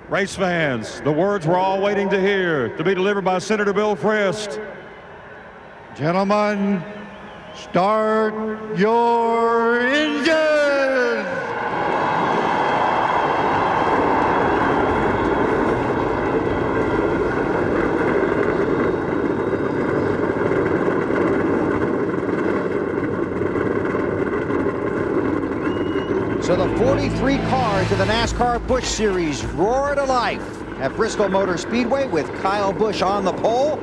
Race fans, the words we're all waiting to hear, to be delivered by Senator Bill Frist. Gentlemen, start your engines! So the 43 cars in the NASCAR Busch Series roar to life at Bristol Motor Speedway with Kyle Busch on the pole,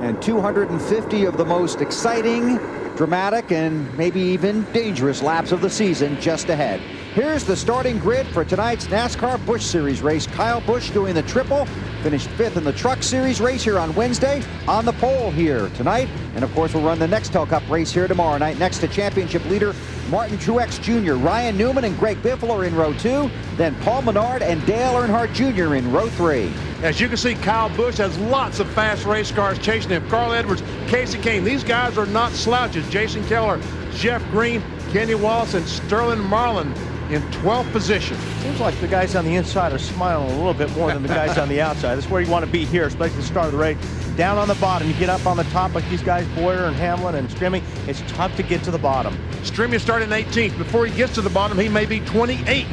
and 250 of the most exciting, dramatic, and maybe even dangerous laps of the season just ahead. Here's the starting grid for tonight's NASCAR Busch Series race. Kyle Busch doing the triple, finished 5th in the Truck Series race here on Wednesday, on the pole here tonight. And of course, we'll run the Nextel Cup race here tomorrow night next to championship leader Martin Truex Jr. Ryan Newman and Greg Biffle are in row 2. Then Paul Menard and Dale Earnhardt Jr. in row 3. As you can see, Kyle Busch has lots of fast race cars chasing him. Carl Edwards, Casey Kane. These guys are not slouches. Jason Keller, Jeff Green, Kenny Wallace, and Sterling Marlin in 12th position. Seems like the guys on the inside are smiling a little bit more than the guys on the outside. That's where you want to be here, especially at the start of the race. Down on the bottom, you get up on the top like these guys, Boyer and Hamlin and Strimmy. It's tough to get to the bottom. Strimmy started 18th. Before he gets to the bottom, he may be 28th.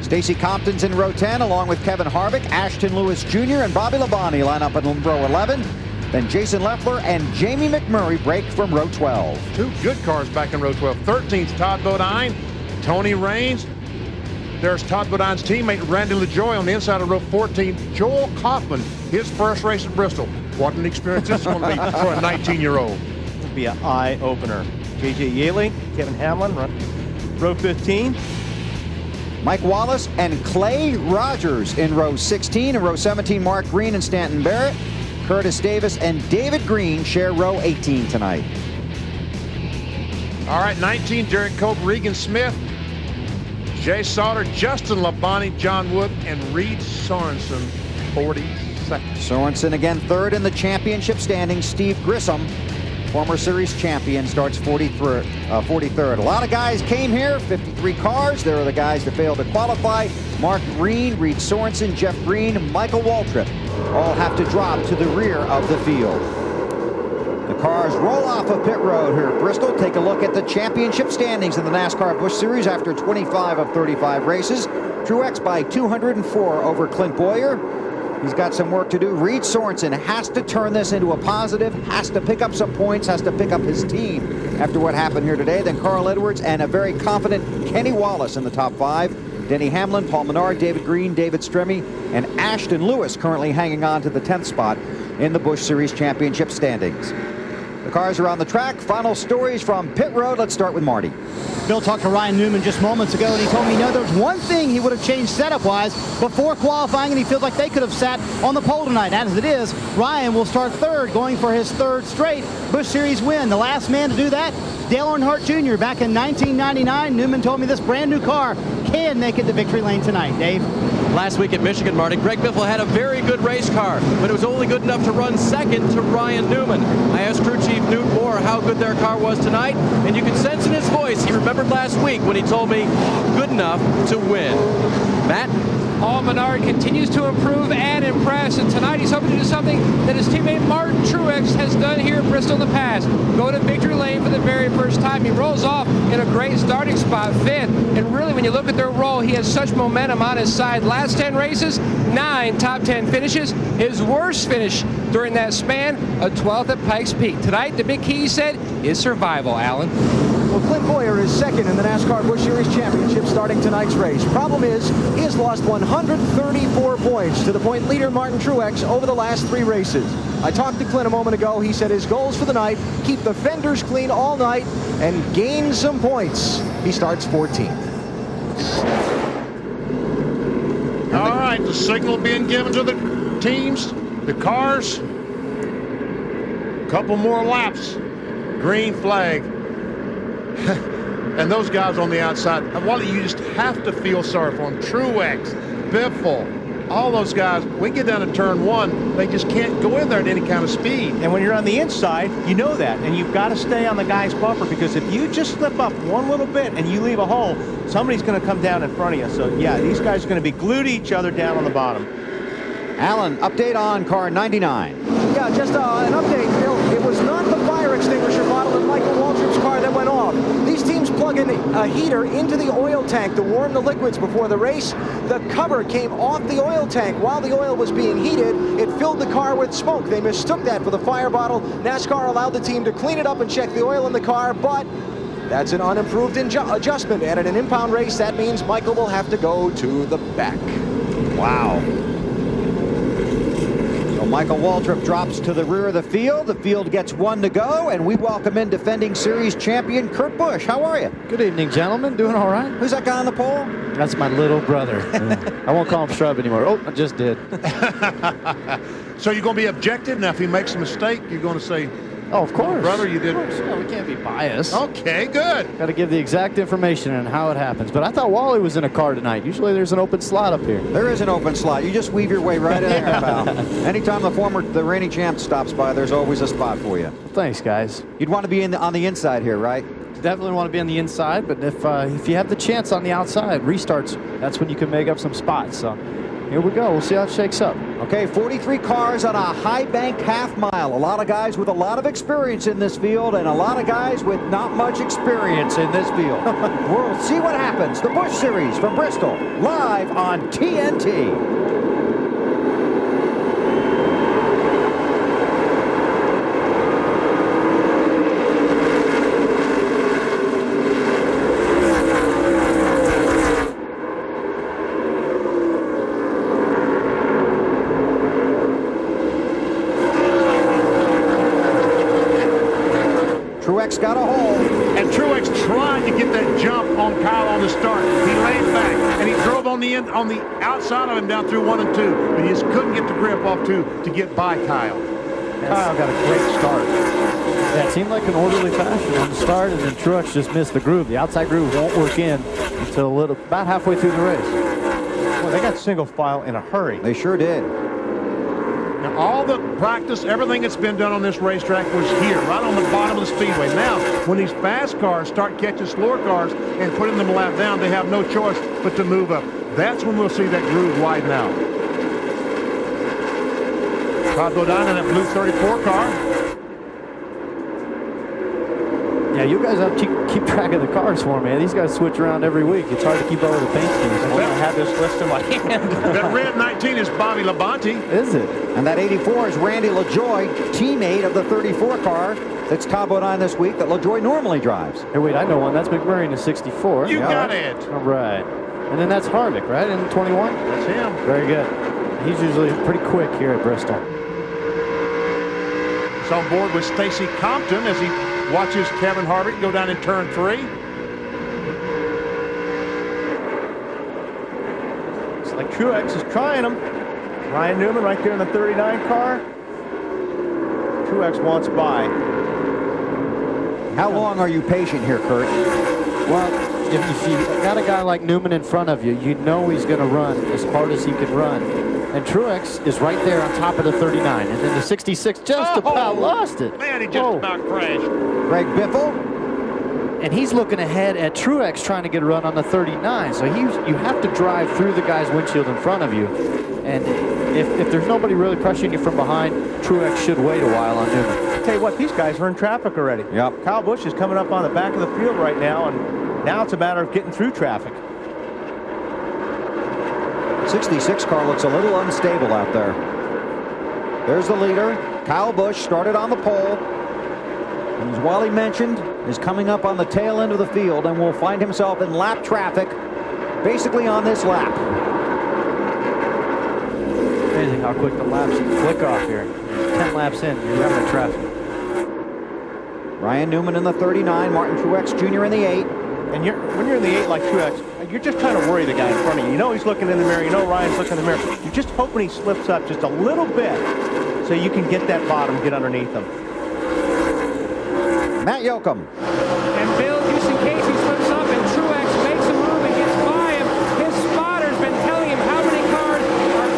Stacey Compton's in row 10, along with Kevin Harvick, Ashton Lewis Jr., and Bobby Labonte line up in row 11. Then Jason Leffler and Jamie McMurray break from row 12. Two good cars back in row 12. 13th, Todd Bodine, Tony Raines. There's Todd Bodine's teammate, Randy LaJoie, on the inside of row 14. Joel Kaufman, his first race at Bristol. What an experience this is going to be for a 19-year-old. It'll be an eye-opener. J.J. Yaley, Kevin Hamlin, row 15. Mike Wallace and Clay Rogers in row 16. In row 17, Mark Green and Stanton Barrett. Curtis Davis and David Green share row 18 tonight. All right, 19, Derek Cope, Regan Smith, Jay Sauter, Justin Labonte, John Wood, and Reed Sorensen, 42nd. Sorensen again third in the championship standings. Steve Grissom, former series champion, starts 43rd. A lot of guys came here, 53 cars. There are the guys that failed to qualify. Mark Green, Reed Sorensen, Jeff Green, Michael Waltrip all have to drop to the rear of the field. The cars roll off of pit road here at Bristol. Take a look at the championship standings in the NASCAR Busch Series after 25 of 35 races. Truex by 204 over Clint Boyer. He's got some work to do. Reed Sorensen has to turn this into a positive, has to pick up some points, has to pick up his team after what happened here today. Then Carl Edwards and a very confident Kenny Wallace in the top 5. Denny Hamlin, Paul Menard, David Green, David Strimmy, and Ashton Lewis currently hanging on to the 10th spot in the Busch Series championship standings. The cars are on the track. Final stories from pit road. Let's start with Marty. Bill talked to Ryan Newman just moments ago, and he told me, you know, there's one thing he would have changed setup-wise before qualifying, and he feels like they could have sat on the pole tonight. As it is, Ryan will start third, going for his third straight Busch Series win. The last man to do that, Dale Earnhardt Jr. back in 1999. Newman told me this brand new car can make it to victory lane tonight. Dave? Last week at Michigan, Marty, Greg Biffle had a very good race car, but it was only good enough to run second to Ryan Newman. I asked crew chief Newt Moore how good their car was tonight, and you can sense in his voice he remembered last week when he told me good enough to win. Matt? Paul Menard continues to improve and impress, and tonight he's hoping to do something that his teammate Martin Truex has done here at Bristol in the past. Go to victory lane for the very first time. He rolls off in a great starting spot, 5th, and really when you look at their roll, he has such momentum on his side. Last 10 races, 9 top 10 finishes. His worst finish during that span, a 12th at Pikes Peak. Tonight, the big key, he said, is survival, Alan. Well, Clint Boyer is second in the NASCAR Busch Series Championship starting tonight's race. Problem is, he has lost 134 points to the point leader Martin Truex over the last 3 races. I talked to Clint a moment ago. He said his goals for the night, keep the fenders clean all night and gain some points. He starts 14th. All right, the signal being given to the teams, the cars. Couple more laps. Green flag. And those guys on the outside, Wally, you just have to feel sorry for them. Truex, Biffle, all those guys, we get down to turn 1, they just can't go in there at any kind of speed. And when you're on the inside, you know that, and you've got to stay on the guy's bumper, because if you just slip up one little bit and you leave a hole, somebody's going to come down in front of you. So yeah, these guys are going to be glued to each other down on the bottom. Alan, update on car 99. Yeah, just an update, Bill. It was not the fire extinguisher model in Michael Waltrip's car that went off. These teams plug in a heater into the oil tank to warm the liquids before the race. The cover came off the oil tank while the oil was being heated. It filled the car with smoke. They mistook that for the fire bottle. NASCAR allowed the team to clean it up and check the oil in the car, but that's an unimproved adjustment. And in an impound race, that means Michael will have to go to the back. Wow. So Michael Waltrip drops to the rear of the field. The field gets 1 to go, and we welcome in defending series champion Kurt Busch. How are you? Good evening, gentlemen. Doing all right? Who's that guy on the pole? That's my little brother. I won't call him Shrub anymore. Oh, I just did. So you're going to be objective? Now, if he makes a mistake, you're going to say, oh, of course. Brother, you did. Yeah, we can't be biased. Okay, good. Got to give the exact information and how it happens. But I thought Wally was in a car tonight. Usually there's an open slot up here. There is an open slot. You just weave your way right in there, pal. Anytime the reigning champ stops by, there's always a spot for you. Well, thanks, guys. You'd want to be on the inside here, right? Definitely want to be on the inside, but if you have the chance on the outside, restarts, that's when you can make up some spots. So here we go. We'll see how it shakes up. Okay, 43 cars on a high bank half mile. A lot of guys with a lot of experience in this field, and a lot of guys with not much experience in this field. We'll see what happens. The Busch Series from Bristol, live on TNT. Truex got a hole. And Truex tried to get that jump on Kyle on the start. He laid back, and he drove on the outside of him down through 1 and 2, but he just couldn't get the grip off to get by Kyle. Kyle got a great start. Yeah, it seemed like an orderly fashion on the start, and then Truex just missed the groove. The outside groove won't work in until about halfway through the race. Well, they got single file in a hurry. They sure did. Now, all the practice, everything that's been done on this racetrack was here, right on the bottom of the speedway. Now, when these fast cars start catching slower cars and putting them a lap down, they have no choice but to move up. That's when we'll see that groove widen out. Todd Bodine in that blue 34 car. Yeah, you guys have to keep track of the cars for me. These guys switch around every week. It's hard to keep up with the paint schemes. I have this list in my hand. That red 19 is Bobby Labonte. Is it? And that 84 is Randy LaJoie, teammate of the 34 car that's Todd Bodine this week that LaJoie normally drives. Hey, wait, I know one. That's McMurray in the 64. You got it. All right. And then that's Harvick, right, in 21? That's him. Very good. He's usually pretty quick here at Bristol. He's on board with Stacy Compton as he watches Kevin Harvick go down in turn 3. It's like Truex is trying them. Ryan Newman right there in the 39 car. Truex wants by. How long are you patient here, Kurt? Well, if you got a guy like Newman in front of you, you know he's going to run as hard as he can run. And Truex is right there on top of the 39. And then the 66 just about lost it. Man, he just about crashed. Greg Biffle. And he's looking ahead at Truex trying to get a run on the 39. So you have to drive through the guy's windshield in front of you. And if there's nobody really pressuring you from behind, Truex should wait a while on Newman. Tell you what, these guys are in traffic already. Yep. Kyle Busch is coming up on the back of the field right now, and now it's a matter of getting through traffic. 66 car looks a little unstable out there. There's the leader. Kyle Busch started on the pole. And as Wally mentioned, is coming up on the tail end of the field and will find himself in lap traffic basically on this lap. Amazing how quick the laps flick off here. 10 laps in, you're out of traffic. Ryan Newman in the 39, Martin Truex Jr. in the 8. And when you're in the 8 like Truex, you're just trying to worry the guy in front of you. You know he's looking in the mirror. You know Ryan's looking in the mirror. You're just hoping he slips up just a little bit so you can get that bottom, get underneath him. Matt Yoakum. And Bill, just in case he slips up and Truex makes a move and gets by him, his spotter's been telling him how many cars are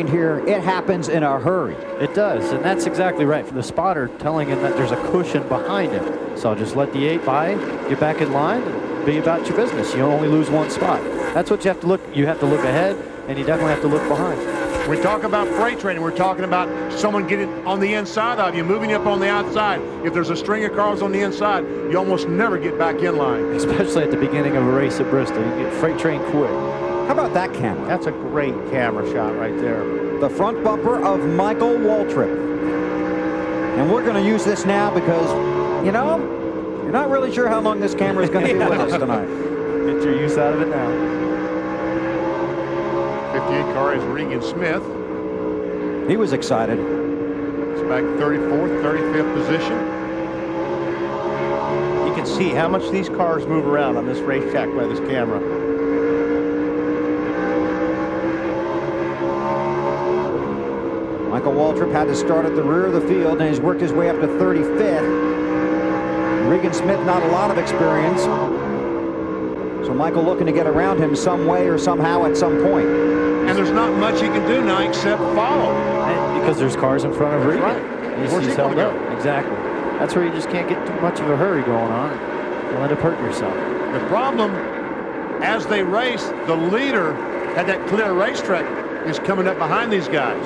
around here, it happens in a hurry. It does, and that's exactly right. The spotter telling him that there's a cushion behind him. So just let the 8 by, get back in line, and be about your business. You only lose one spot. That's what you have to look. You have to look ahead, and you definitely have to look behind. We talk about freight training. We're talking about someone getting on the inside of you, moving you up on the outside. If there's a string of cars on the inside, you almost never get back in line. Especially at the beginning of a race at Bristol. You get freight trained quick. How about that camera? That's a great camera shot right there. The front bumper of Michael Waltrip. And we're going to use this now because, you know, you're not really sure how long this camera is going to be with us tonight. Get your use out of it now. 58 car is Regan Smith. He was excited. It's back 34th, 35th position. You can see how much these cars move around on this racetrack by this camera. Michael Waltrip had to start at the rear of the field, and he's worked his way up to 35th. Regan Smith, not a lot of experience. So Michael looking to get around him some way or somehow at some point. And there's not much he can do now except follow. And because there's cars in front of Regan. Right. He's held up. Exactly. That's where you just can't get too much of a hurry going on. You'll end up hurting yourself. The problem, as they race, the leader at that clear racetrack is coming up behind these guys.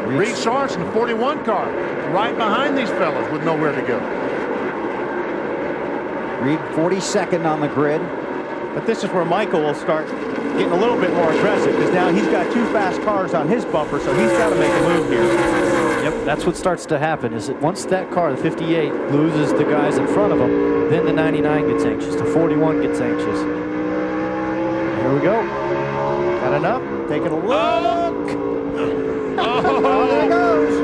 Reed Sorensen, the 41 car, right behind these fellas with nowhere to go. Reed 42nd on the grid. But this is where Michael will start getting a little bit more aggressive because now he's got 2 fast cars on his bumper, so he's got to make a move here. Yep, that's what starts to happen is that once that car, the 58, loses the guys in front of him, then the 99 gets anxious, the 41 gets anxious. Here we go. Got enough? Taking a look. Oh, there it goes.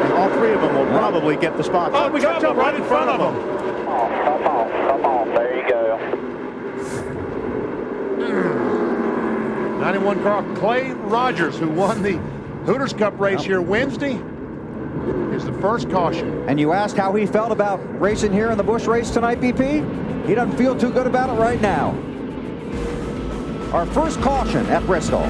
And all 3 of them will probably get the spot. Oh, we got trouble right in front of them. Come on, there you go. 91 car, Clay Rogers, who won the Hooters Cup race here Wednesday, is the first caution. And you asked how he felt about racing here in the Busch race tonight, BP? He doesn't feel too good about it right now. Our first caution at Bristol.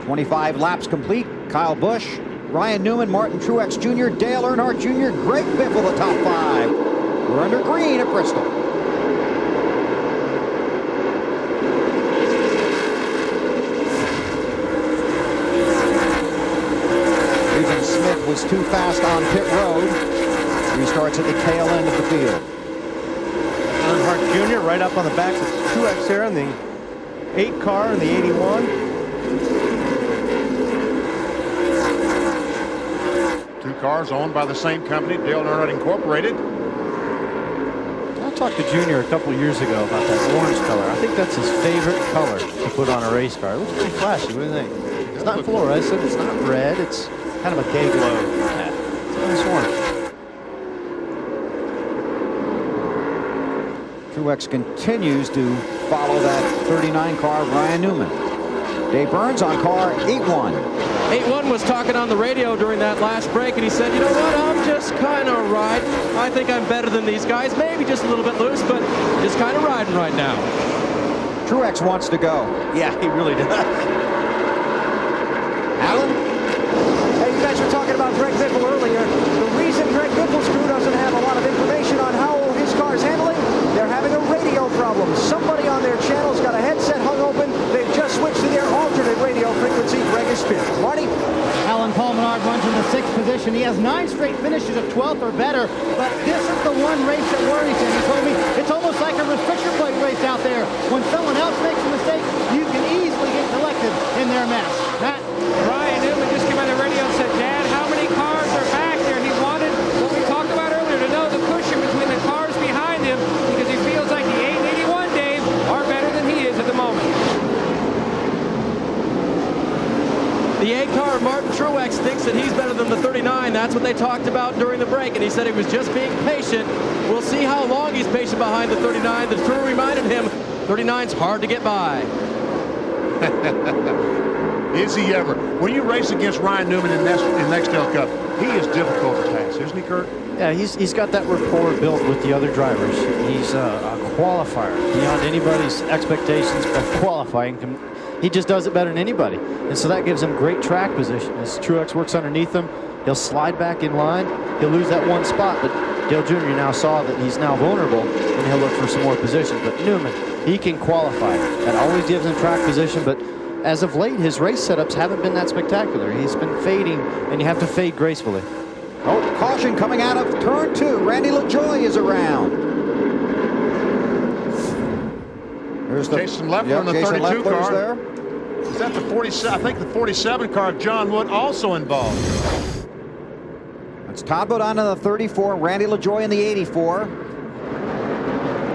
25 laps complete. Kyle Busch, Ryan Newman, Martin Truex Jr., Dale Earnhardt Jr., Greg Biffle, the top 5. We're under green at Bristol. Regan Smith was too fast on pit road. Restarts at the tail end of the field. Earnhardt Jr. right up on the backs of Truex there in the 8 car and the 81. 2 cars owned by the same company, Dale Earnhardt Incorporated. I talked to Junior a couple years ago about that orange color. I think that's his favorite color to put on a race car. It looks pretty flashy. What do you think? It's not fluorescent. It's not red. It's kind of a day glow. Yeah, it's a nice orange. Truex continues to follow that 39 car, Ryan Newman. Dave Burns on car 8-1. 8-1 was talking on the radio during that last break, and he said, you know what, I'm just kind of riding. I think I'm better than these guys. Maybe just a little bit loose, but just kind of riding right now. Truex wants to go. Yeah, he really does. Alan? Hey, you guys were talking about Greg Biffle earlier. The reason Greg Biffle's crew doesn't have a lot of information on how his car's handling, they're having a radio problem. Somebody on their channel's got a headset hung open. They've just switched to their alternate radio frequency. Greg is fifth. Marty? Alan Paul Menard runs in the 6th position. He has 9 straight finishes of 12th or better, but this is the one race that worries him. He told me it's almost like a restriction plate race out there. When someone else makes a mistake, you can easily get collected in their mess. Matt? Ryan Newman just came on the radio and said, Dad, how many cars are back there? And he wanted what we talked about earlier, to know the cushion between the cars behind him, because he feels like the 881, Dave, are better than he is at the moment. The 8 car, Martin Truex, thinks that he's better than the 39. That's what they talked about during the break, and he said he was just being patient. We'll see how long he's patient behind the 39. The crew reminded him 39's hard to get by. Is he ever? When you race against Ryan Newman in Nextel Cup, he is difficult to pass, isn't he, Kurt? Yeah, he's got that rapport built with the other drivers. He's a qualifier beyond anybody's expectations of qualifying. He just does it better than anybody. And so that gives him great track position. As Truex works underneath him, he'll slide back in line. He'll lose that one spot, but Dale Jr. now saw that he's now vulnerable, and he'll look for some more position. But Newman, he can qualify. That always gives him track position, but as of late, his race setups haven't been that spectacular. He's been fading, and you have to fade gracefully. Oh, caution coming out of turn 2. Randy LaJoie is around. There's Jason Leffler in the Jason 32 Leffler's car. there. Is that the 47? I think the 47 car of John Wood also involved. It's Todd Bodine in the 34, Randy LaJoie in the 84.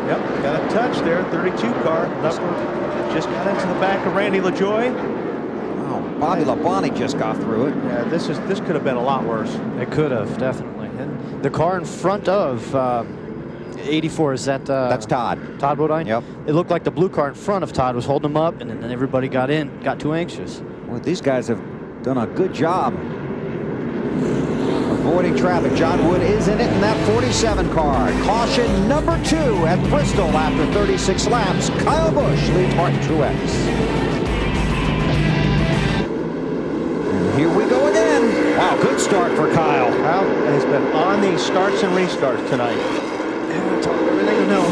Yep, got a touch there. 32 car. Leffler just got into the back of Randy LaJoie. Bobby Labonte just got through it. Yeah, this could have been a lot worse. It could have, definitely. And the car in front of 84, is that... That's Todd. Todd Bodine? Yep. It looked like the blue car in front of Todd was holding him up, and then everybody got too anxious. Well, these guys have done a good job avoiding traffic. John Wood is in it in that 47 car. Caution number 2 at Bristol after 36 laps. Kyle Busch leads Martin Truex. Here we go again. Wow, good start for Kyle. Kyle has been on these starts and restarts tonight. Yeah, tell him everything you know.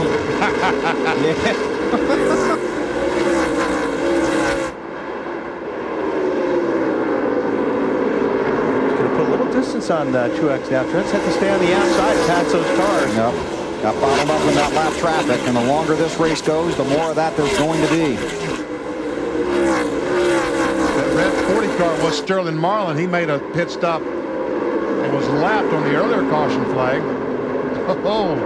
Going to put a little distance on Truex now. Truex has to stay on the outside and pass those cars. Yep. Got bottled up in that lap traffic, and the longer this race goes, the more of that there's going to be. 40 car was Sterling Marlin. He made a pit stop and was lapped on the earlier caution flag. Oh.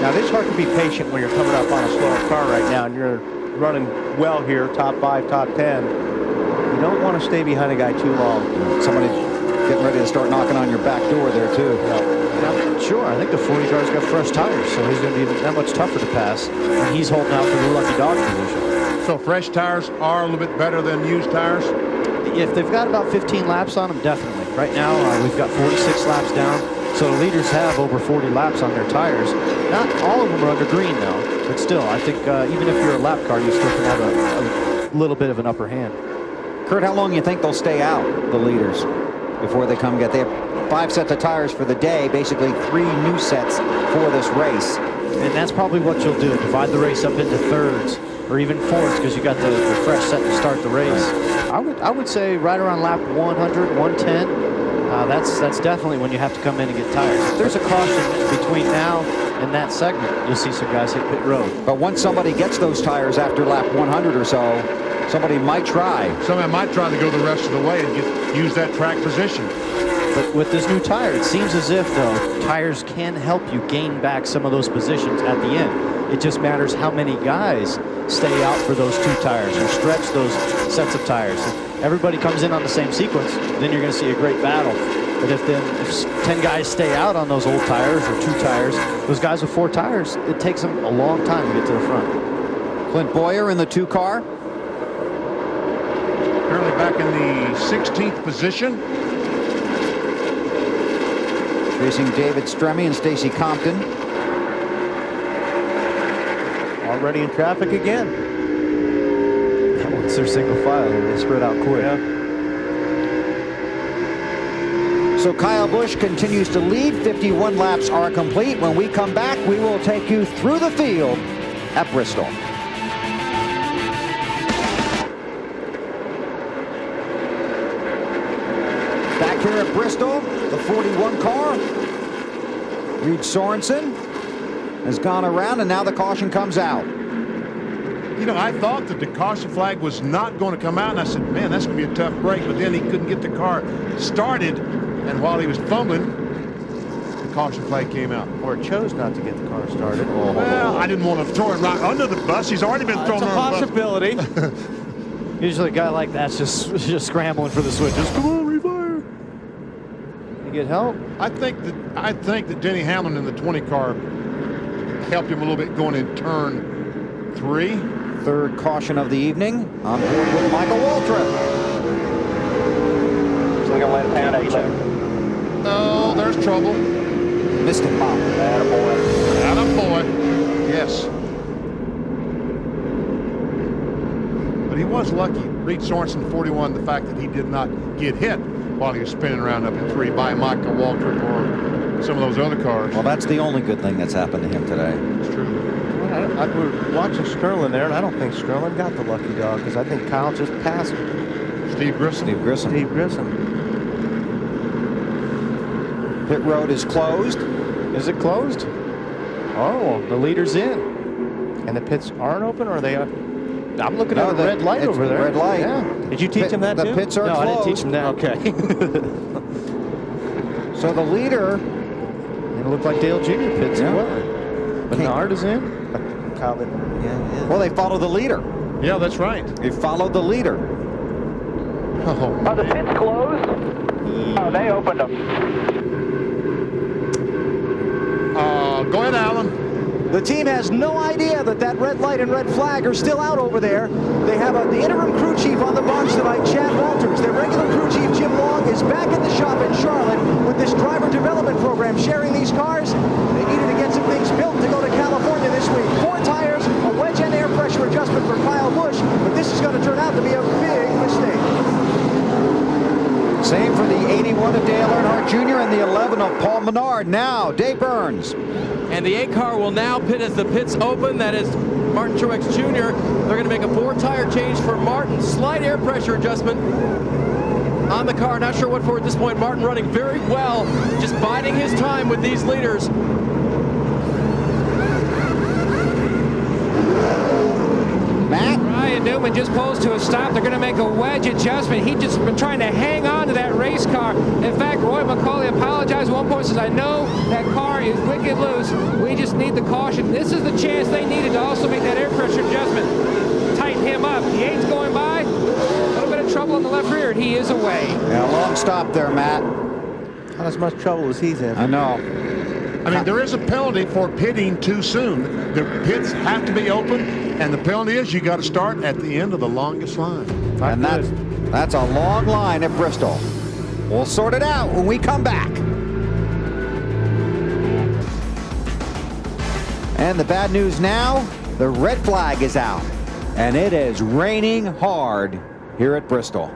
Now, it's hard to be patient when you're coming up on a slower car right now and you're running well here, top 5, top 10. You don't want to stay behind a guy too long. Somebody getting ready to start knocking on your back door there, too. Sure, I think the 40 car's got fresh tires, so he's going to be that much tougher to pass, and he's holding out for the lucky dog position. So fresh tires are a little bit better than used tires? If they've got about 15 laps on them, definitely. Right now, we've got 46 laps down, so the leaders have over 40 laps on their tires. Not all of them are under green, though, but still, I think even if you're a lap car, you still can have a little bit of an upper hand. Kurt, how long do you think they'll stay out, the leaders, before they come get? They have 5 sets of tires for the day, basically 3 new sets for this race. And that's probably what you'll do. Divide the race up into thirds or even fourths because you got the fresh set to start the race. I would say right around lap 100, 110. That's definitely when you have to come in and get tires. If there's a caution between now and that segment, you'll see some guys hit pit road. But once somebody gets those tires after lap 100 or so, somebody might try. Somebody might try to go the rest of the way and use that track position. But with this new tire, it seems as if, though, tires can help you gain back some of those positions at the end. It just matters how many guys stay out for those 2 tires or stretch those sets of tires. If everybody comes in on the same sequence, then you're going to see a great battle. But if 10 guys stay out on those old tires or 2 tires, those guys with 4 tires, it takes them a long time to get to the front. Clint Boyer in the 2 car. Currently back in the 16th position. Racing David Stremme and Stacy Compton. Already in traffic again. That one's their single file. They spread out quick. Yeah. So Kyle Busch continues to lead. 51 laps are complete. When we come back, we will take you through the field at Bristol. Back here at Bristol, the 41 car. Reed Sorensen has gone around, and now the caution comes out. You know, I thought that the caution flag was not going to come out, and I said, man, that's going to be a tough break. But then he couldn't get the car started, and while he was fumbling, the caution flag came out. Or chose not to get the car started. Oh. Well, I didn't want to throw him right under the bus. He's already been thrown under the bus. It's a possibility. Usually a guy like that's just scrambling for the switches. Come on, refire. You get help? I think that Denny Hamlin in the 20 car helped him a little bit going in turn 3. Third caution of the evening on board with Michael Waltrip. So we're going to let it pound 8 there. Oh, there's trouble. Missed it, Bob. Attaboy. Yes. But he was lucky. Reed Sorensen, 41, the fact that he did not get hit while he was spinning around up in 3 by Michael Waltrip or some of those other cars. Well, that's the only good thing that's happened to him today. It's true. We're watching Sterling there, and I don't think Sterling got the lucky dog because I think Kyle just passed him. Steve Grissom. Steve Grissom. Steve Grissom. Pit road is closed. Is it closed? Oh, the leader's in. And the pits aren't open, or are they? I'm looking at a red light over there. Red light. Yeah. Did you teach him that the too? pits are No, closed. I didn't teach him that. Okay. So the leader. It looked like Dale Jr. pits as well. Bernard is in. Kyle didn't. Yeah. Well, they follow the leader. Yeah, that's right. They followed the leader. Oh. Are the pits closed? Oh, they opened them. Go ahead, Alan. The team has no idea that that red light and red flag are still out over there. They have the interim crew chief on the box tonight, Chad Walters. Their regular crew chief, Jim Long, is back at the shop in Charlotte with this driver development program, sharing these cars. They needed to get some things built to go to California this week. 4 tires, a wedge and air pressure adjustment for Kyle Busch, but this is going to turn out to be a big mistake. Same for the 81 of Dale Earnhardt Jr. and the 11 of Paul Menard. Now, Dave Burns. And the 8 car will now pit as the pits open. That is Martin Truex Jr. They're going to make a 4-tire change for Martin. Slight air pressure adjustment on the car. Not sure what for at this point. Martin running very well, just biding his time with these leaders. Matt? Ryan Newman just pulls to a stop. They're going to make a wedge adjustment. He just been trying to hang on to that race car. In fact, Roy McCauley apologized at one point, says, I know that car is wicked loose. We just need the caution. This is the chance they needed to also make that air pressure adjustment. Tighten him up. The 8's going by. A little bit of trouble on the left rear, and he is away. Yeah, long stop there, Matt. Not as much trouble as he's in. I know. I mean, there is a penalty for pitting too soon. The pits have to be open, and the penalty is you got to start at the end of the longest line. And that's a long line at Bristol. We'll sort it out when we come back. And the bad news now, the red flag is out. And it is raining hard here at Bristol.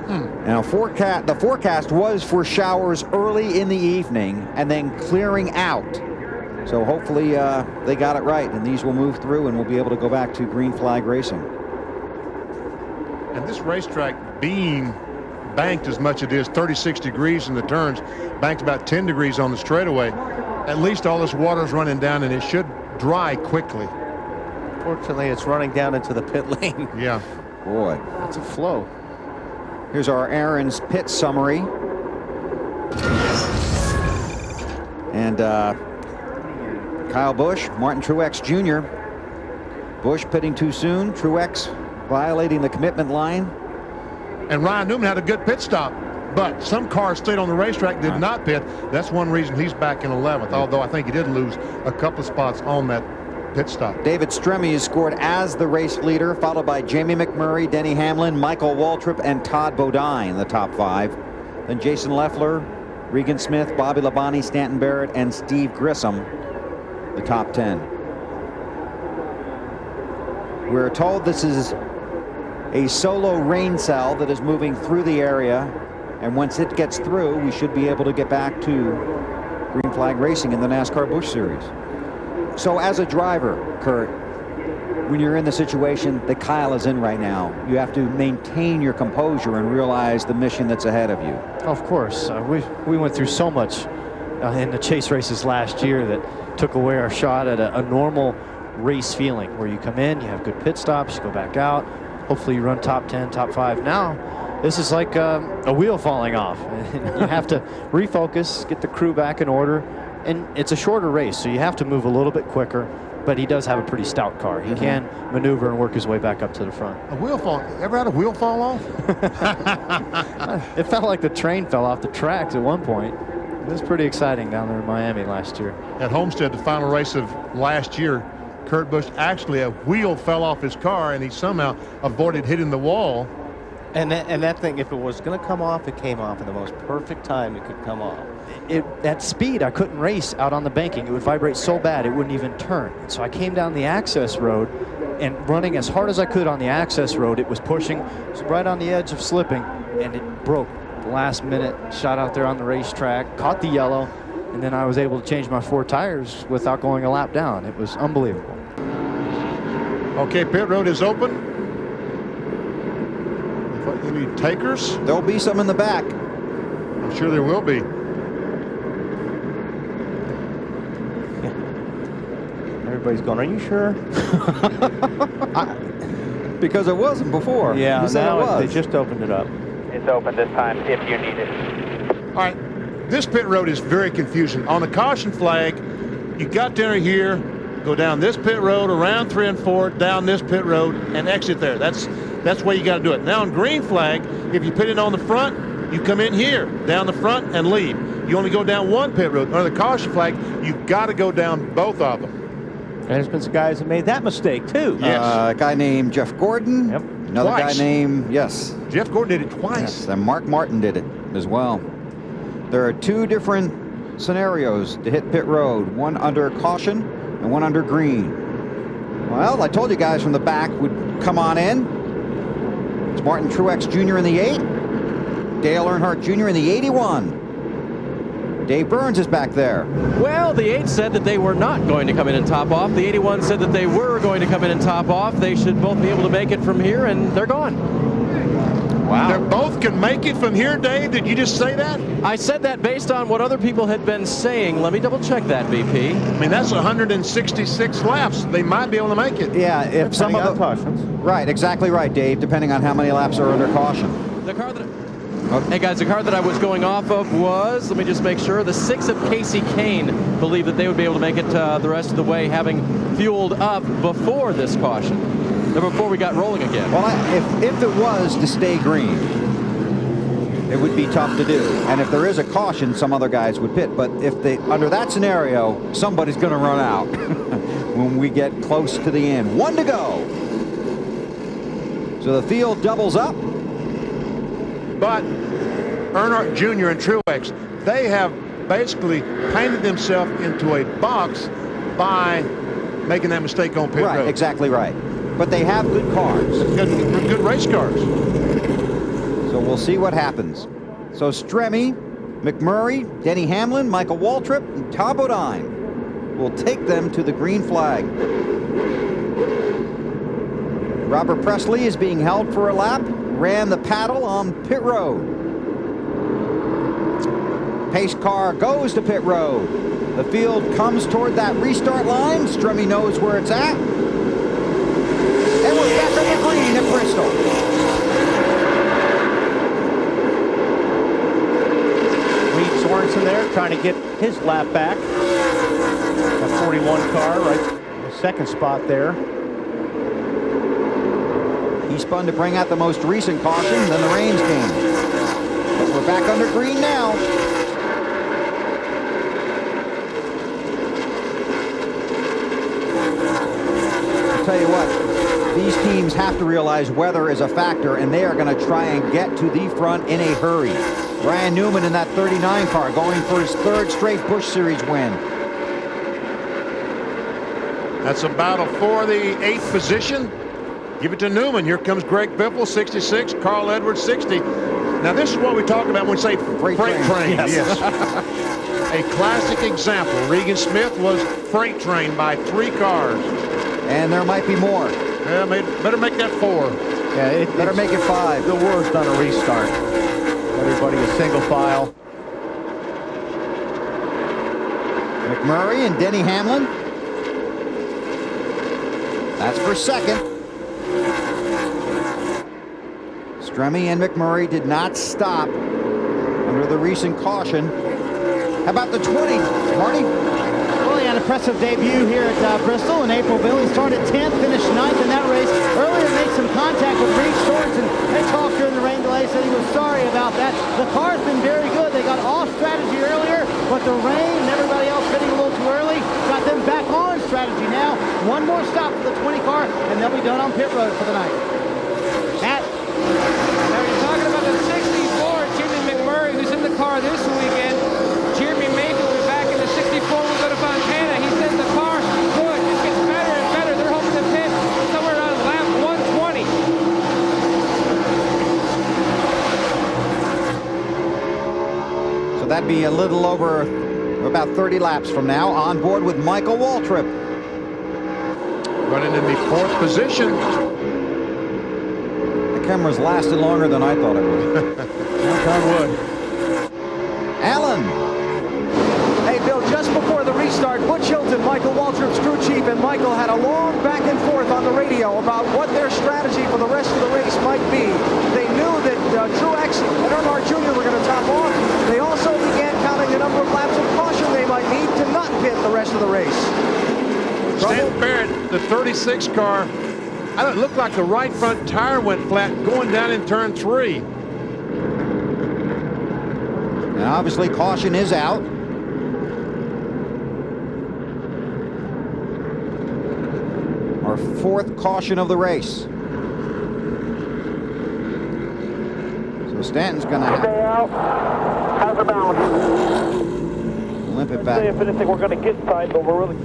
Now, the forecast was for showers early in the evening and then clearing out. So hopefully they got it right, and these will move through, and we'll be able to go back to green flag racing. And this racetrack being banked as much as it is, 36 degrees in the turns, banked about 10 degrees on the straightaway, at least all this water is running down, and it should dry quickly. Fortunately, it's running down into the pit lane. Yeah. Boy. That's a flow. Here's our Aaron's pit summary. And Kyle Busch, Martin Truex Jr. Busch pitting too soon. Truex violating the commitment line. And Ryan Newman had a good pit stop, but some cars stayed on the racetrack, did not pit. That's one reason he's back in 11th, although I think he did lose a couple of spots on that pit stop. David Stremme is scored as the race leader, followed by Jamie McMurray, Denny Hamlin, Michael Waltrip, and Todd Bodine, the top 5. Then Jason Leffler, Regan Smith, Bobby Labonte, Stanton Barrett, and Steve Grissom, the top 10. We're told this is a solo rain cell that is moving through the area, and once it gets through, we should be able to get back to green flag racing in the NASCAR Busch Series. So as a driver, Kurt, when you're in the situation that Kyle is in right now, you have to maintain your composure and realize the mission that's ahead of you. Of course. We went through so much in the chase races last year that took away our shot at a normal race feeling, where you come in, you have good pit stops, you go back out, hopefully you run top 10, top 5. Now, this is like a wheel falling off. You have to refocus, get the crew back in order. And it's a shorter race, so you have to move a little bit quicker, but he does have a pretty stout car. He can maneuver and work his way back up to the front. A wheel fall? Ever had a wheel fall off? It felt like the train fell off the tracks at one point. was pretty exciting down there in Miami last year. At Homestead, the final race of last year, Kurt Busch, actually a wheel fell off his car and he somehow avoided hitting the wall. And that thing, if it was going to come off, it came off in the most perfect time it could come off. At speed, I couldn't race out on the banking. It would vibrate so bad it wouldn't even turn. So I came down the access road, and running as hard as I could on the access road, it was pushing, it was right on the edge of slipping, and it broke. Last minute shot out there on the racetrack, caught the yellow, and then I was able to change my 4 tires without going a lap down. It was unbelievable. Okay, pit road is open. Any takers? There'll be some in the back. I'm sure there will be. Everybody's going, are you sure? Because it wasn't before. Yeah, you said now it was. they just opened it up. It's open this time if you need it. All right, this pit road is very confusing. On the caution flag, you got down here, go down this pit road, around 3 and 4, down this pit road, and exit there. That's the way you got to do it. Now on green flag, if you pit in on the front, you come in here, down the front, and leave. You only go down one pit road. Under the caution flag, you've got to go down both of them. And there's been some guys that made that mistake too. Yes. A guy named Jeff Gordon. Yep. Another Twice. guy named, yes. Jeff Gordon did it twice. Yes, and Mark Martin did it as well. There are 2 different scenarios to hit pit road, one under caution and one under green. Well, I told you guys from the back would come on in. It's Martin Truex Jr. in the 8, Dale Earnhardt Jr. in the 81. Dave Burns is back there. Well, the 8 said that they were not going to come in and top off. The 81 said that they were going to come in and top off. They should both be able to make it from here, and they're gone. Wow. They both can make it from here, Dave? Did you just say that? I said that based on what other people had been saying. Let me double check that, BP. I mean, that's 166 laps. They might be able to make it. Yeah, if some of the cautions. Right, exactly right, Dave, depending on how many laps are under caution. The car that Hey guys, the car that I was going off of was, let me just make sure, the 6 of Casey Kane believed that they would be able to make it the rest of the way, having fueled up before this caution, before we got rolling again. Well, if it was to stay green, it would be tough to do. And if there is a caution, some other guys would pit. But if they, under that scenario, somebody's going to run out when we get close to the end. 1 to go. So the field doubles up. But Earnhardt Jr. and Truex, they have basically painted themselves into a box by making that mistake on pit road. Right, exactly right. But they have good cars. Good race cars. So we'll see what happens. So Stremme, McMurray, Denny Hamlin, Michael Waltrip, and Todd Bodine will take them to the green flag. Robert Presley is being held for a lap. Ran the paddle on pit road. Pace car goes to pit road. The field comes toward that restart line. Stremme knows where it's at. And we're back on the green at Bristol. Reed Sorensen there trying to get his lap back. That 41 car right in the second spot there. He spun to bring out the most recent caution, then the rains came. But we're back under green now. I'll tell you what, these teams have to realize weather is a factor, and they are going to try and get to the front in a hurry. Ryan Newman in that 39 car going for his 3rd straight Busch Series win. That's a battle for the 8th position. Give it to Newman. Here comes Greg Biffle, 66. Carl Edwards, 60. Now, this is what we talk about when we say freight train. Yes. A classic example. Regan Smith was freight trained by 3 cars. And there might be more. Yeah, better make that 4. Yeah, better make it 5. The worst on a restart. Everybody is single file. McMurray and Denny Hamlin. That's for 2nd. Stremme and McMurray did not stop under the recent caution. How about the 20, Marty? Well, he an impressive debut here at Bristol in April. He started 10th, finished 9th in that race. Earlier made some contact with Reed Sorensen. They talked during the rain delay, said he was sorry about that. The car's been very good. They got off strategy earlier, but the rain and everybody else hitting a little too early got them back on strategy now. One more stop for the 20 car, and they'll be done on pit road for the night. Matt? Now you're talking about the 64, Jimmy McMurray, who's in the car this weekend. Jeremy Mayfield will be back in the 64 when we go to Fontana. He says the car, good, it gets better and better. They're hoping to pit somewhere around lap 120. So that'd be a little over about 30 laps from now. On board with Michael Waltrip. Running in the 4th position. The camera's lasted longer than I thought it would. Knock on wood. Allen. Hey, Bill, just before the restart, Butch Hilton, Michael Waltrip's crew chief, and Michael had a long back and forth on the radio about what their strategy for the rest of the race might be. They knew that Truex and Earnhardt Jr. were going to top off. They also began counting the number of laps of caution they might need to not pit the rest of the race. Stan Barrett, the 36 car, it looked like the right front tire went flat going down in turn 3. And obviously caution is out. Our 4th caution of the race. So Stanton's going to Stay out. How's the balance? limp it back. If anything, we're going to get tight, but we're really...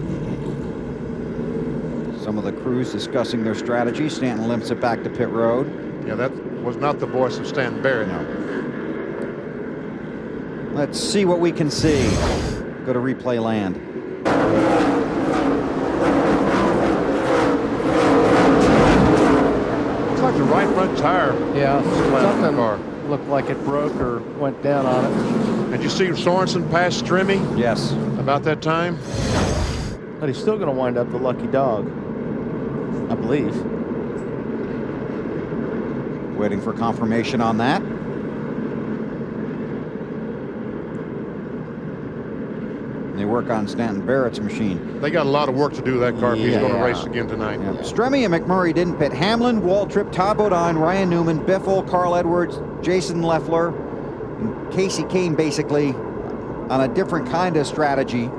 Some of the crews discussing their strategy. Stanton limps it back to pit road. Yeah, that was not the voice of Stan Barrett. No. Let's see what we can see. Go to replay land. Looks like the right front tire. Yeah, something car. looked like it broke or went down on it. Did you see Sorensen pass Strimmy? Yes. About that time? But he's still going to wind up the lucky dog, I believe. Waiting for confirmation on that. They work on Stanton Barrett's machine. They got a lot of work to do that car if he's going to race again tonight. Yeah. Stremme and McMurray didn't pit. Hamlin, Waltrip, Todd Bodine, Ryan Newman, Biffle, Carl Edwards, Jason Leffler, and Casey Kane basically on a different kind of strategy.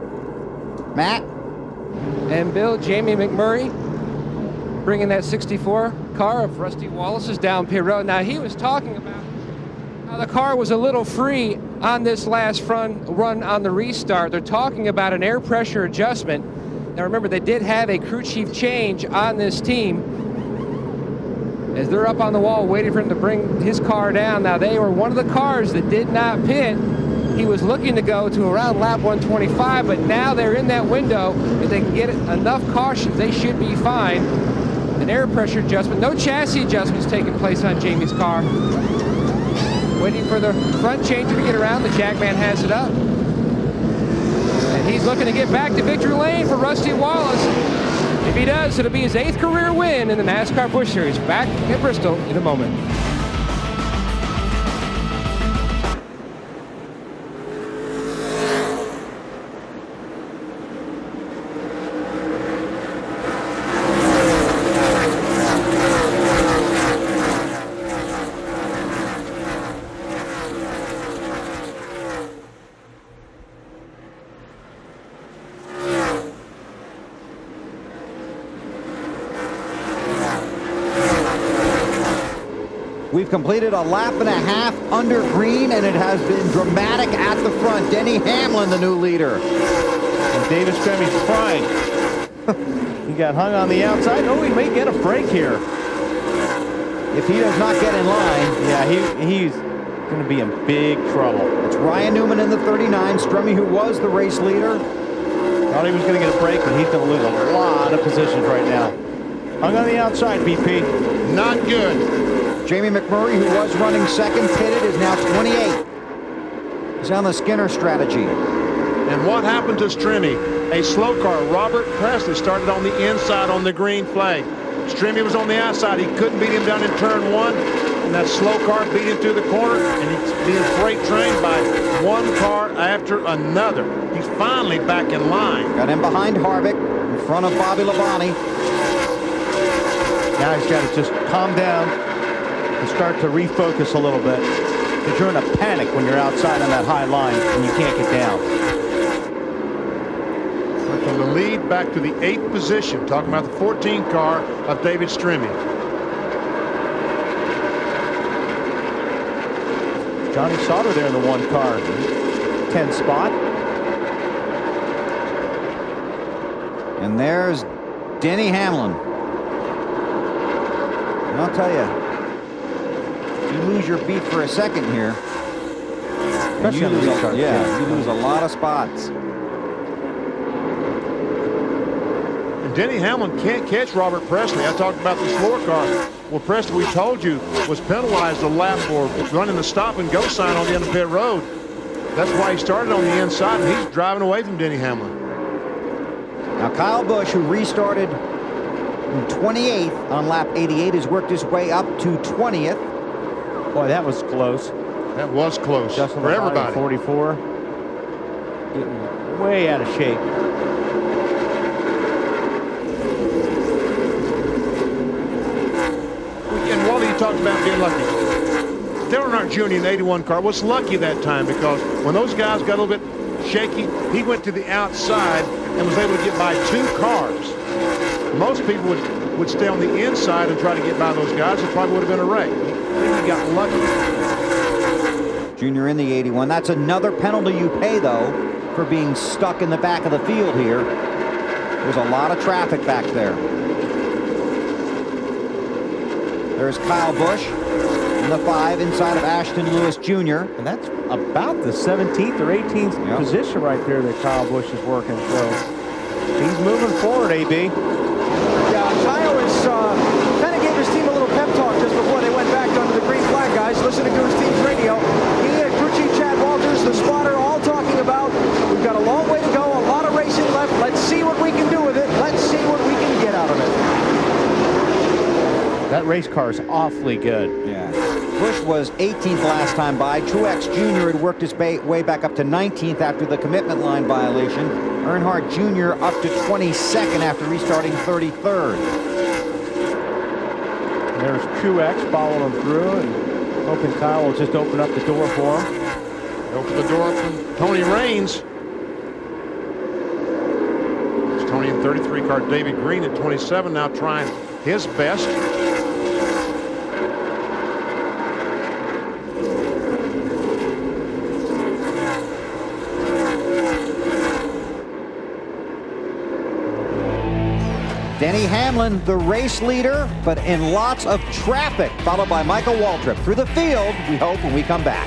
Matt? And Bill, Jamie McMurray bringing that 64 car of Rusty Wallace's down pit road. Now, he was talking about how the car was a little free on this last run on the restart. They're talking about an air pressure adjustment. Now, remember, they did have a crew chief change on this team as they're up on the wall waiting for him to bring his car down. Now, they were one of the cars that did not pit. He was looking to go to around lap 125, but now they're in that window. If they can get enough cautions, they should be fine. An air pressure adjustment. No chassis adjustments taking place on Jamie's car. Waiting for the front changer to get around. The Jackman has it up. And he's looking to get back to victory lane for Rusty Wallace. If he does, it'll be his 8th career win in the NASCAR Busch Series. Back at Bristol in a moment. We've completed a lap and a half under green, and it has been dramatic at the front. Denny Hamlin, the new leader. And David Stremme's crying. He got hung on the outside. Oh, he may get a break here. If he does not get in line. Yeah, he's going to be in big trouble. It's Ryan Newman in the 39. Stremme, who was the race leader. Thought he was going to get a break, but he's going to lose a lot of positions right now. Hung on the outside, BP. Not good. Jamie McMurray, who was running second, pitted, is now 28. He's on the Skinner strategy. And what happened to Stremme? A slow car, Robert Presley, started on the inside on the green flag. Stremme was on the outside. He couldn't beat him down in turn 1. And that slow car beat him through the corner. And he's being freight trained by one car after another. He's he's finally back in line. Got him behind Harvick, in front of Bobby Labonte. Now he's got to just calm down and start to refocus a little bit, because you're in a panic when you're outside on that high line and you can't get down. From the lead back to the 8th position. Talking about the 14 car of David Stremme. Johnny Sauter there in the 1 car, 10 spot. And there's Denny Hamlin. And I'll tell you, you lose your beat for a second here. You lose a lot of spots. And Denny Hamlin can't catch Robert Presley. I talked about the slower car. Well, Presley, we told you, was penalized a lap for running the stop and go sign on the end of pit road. That's why he started on the inside, and he's driving away from Denny Hamlin. Now Kyle Busch, who restarted in 28th on lap 88, has worked his way up to 20th. Boy, that was close. That was close for everybody. 44. Getting way out of shape. And Wally talked about being lucky. Dale Earnhardt Jr. in the 81 car was lucky that time, because when those guys got a little bit shaky, he went to the outside and was able to get by 2 cars. Most people would stay on the inside and try to get by those guys. It probably would have been a wreck. He got lucky. Junior in the 81. That's another penalty you pay, though, for being stuck in the back of the field here. There's a lot of traffic back there. There's Kyle Busch in the 5 inside of Ashton Lewis Jr. And that's about the 17th or 18th position right there that Kyle Busch is working. So he's moving forward, AB. Yeah, Kyle is kind of gave his team a little pep talk just before they went back under the green flag, guys. Listening to his team's radio. He and crew chief Chad Walters, the spotter, all talking about, we've got a long way to go, a lot of racing left. Let's see what we can do with it. Let's see what we can get out of it. That race car is awfully good. Yeah. Busch was 18th last time by. Truex Jr. had worked his way back up to 19th after the commitment line violation. Earnhardt Jr. up to 22nd after restarting 33rd. There's Truex following him through and hoping Kyle will just open up the door for him. Open the door from Tony Raines. It's Tony in 33 car. David Green at 27 now trying his best. Denny Hamlin, the race leader, but in lots of traffic, followed by Michael Waltrip. Through the field, we hope, when we come back.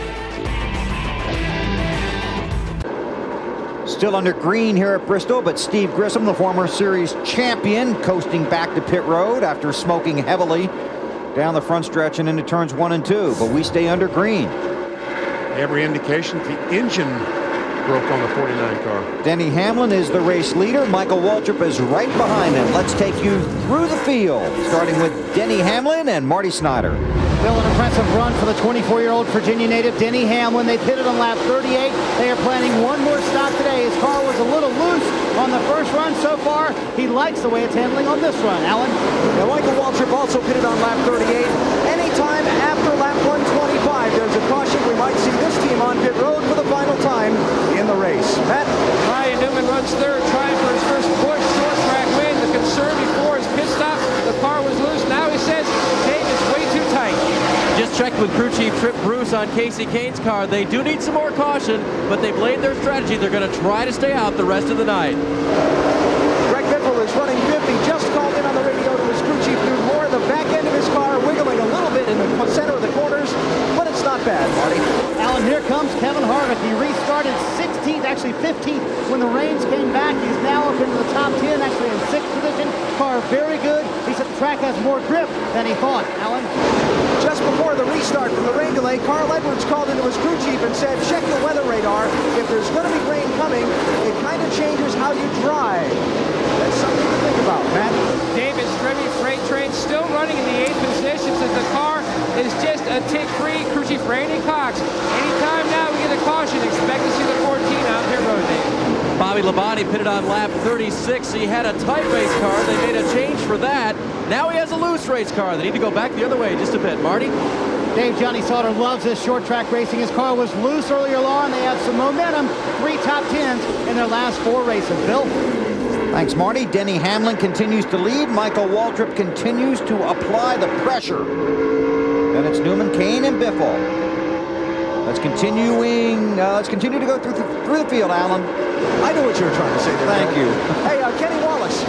Still under green here at Bristol, but Steve Grissom, the former series champion, coasting back to pit road after smoking heavily down the front stretch and into turns 1 and 2. But we stay under green. Every indication the engine broke on the 49 car. Denny Hamlin is the race leader. Michael Waltrip is right behind him. Let's take you through the field, starting with Denny Hamlin and Marty Snyder. Bill, an impressive run for the 24-year-old Virginia native Denny Hamlin. They pitted on lap 38. They are planning one more stop today. His car was a little loose on the first run so far. He likes the way it's handling on this run. Alan? Now, Michael Waltrip also pitted on lap 38. Anytime after lap 125, there's a caution. We might see this team on pit road for the final time in the race. Matt? Ryan Newman runs third, trying for his first Busch short track win. The concern before his pit stop, the car was loose. Now he says, Dave, it's way too tight. Just checked with crew chief Trip Bruce on Casey Kane's car. They do need some more caution, but they've laid their strategy. They're going to try to stay out the rest of the night. Greg Biffle is running 50. Just called in on the radio to his crew chief, Newt Moore. The back end of his car wiggling a little bit in the center of the corners, but it's not bad, Marty. Alan, here comes Kevin Harvick. He restarted 16th, actually 15th when the rains came back. He's now up into the top 10, actually in 6th position. Car very good. He said the track has more grip than he thought. Alan? Just before the restart from the rain delay, Carl Edwards called into his crew chief and said, check the weather radar. If there's going to be rain coming, it kind of changes how you drive. That's something to think about, Matt. David Stremme freight train still running in the 8th position since the car is just a tick free. Crew chief Randy Cox. Anytime now we get a caution, expect to see the 14 out here road, Dave. Bobby Labonte pitted on lap 36. He had a tight race car. They made a change for that. Now he has a loose race car. They need to go back the other way just a bit. Marty? Dave, Johnny Sauter loves this short track racing. His car was loose earlier on. They had some momentum. 3 top 10s in their last 4 races. Bill? Thanks, Marty. Denny Hamlin continues to lead. Michael Waltrip continues to apply the pressure. Then it's Newman, Kane, and Biffle. Let's continue to go through the field, Alan. I know what you're trying to say there. Thank you. Hey, Kenny Wallace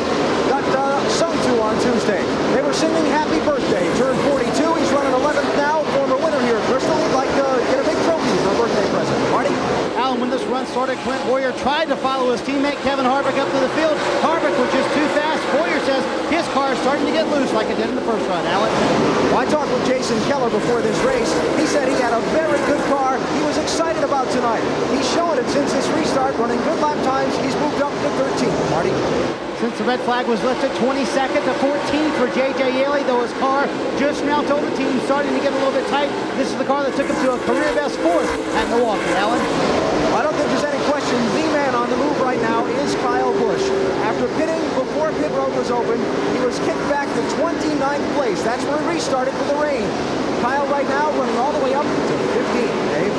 got sung to on Tuesday. They were singing happy birthday. Turned 42. He's running 11th now. Former winner here at Bristol. He'd like to get a big trophy for a birthday present. Marty? Alan, when this run started, Clint Boyer tried to follow his teammate Kevin Harvick up to the field. Harvick was just too fast. Boyer says his car is starting to get loose like it did in the first run. Alan? Well, I talked with Jason Keller before this race. He said he had a very good car. He was excited about tonight. He's shown it since this restart, running good lap times. He's moved up to 13th. Marty? Since the red flag was lifted, 22nd to 14th for J.J. Yeley, though his car just now told the team starting to get a little bit tight. This is the car that took him to a career best 4th at Milwaukee. Alan? I don't think there's any question. The man on the move right now is Kyle Busch. After pitting before pit road was open, he was kicked back to 29th place. That's where he restarted for the rain. Kyle right now running all the way up to 15th. Dave?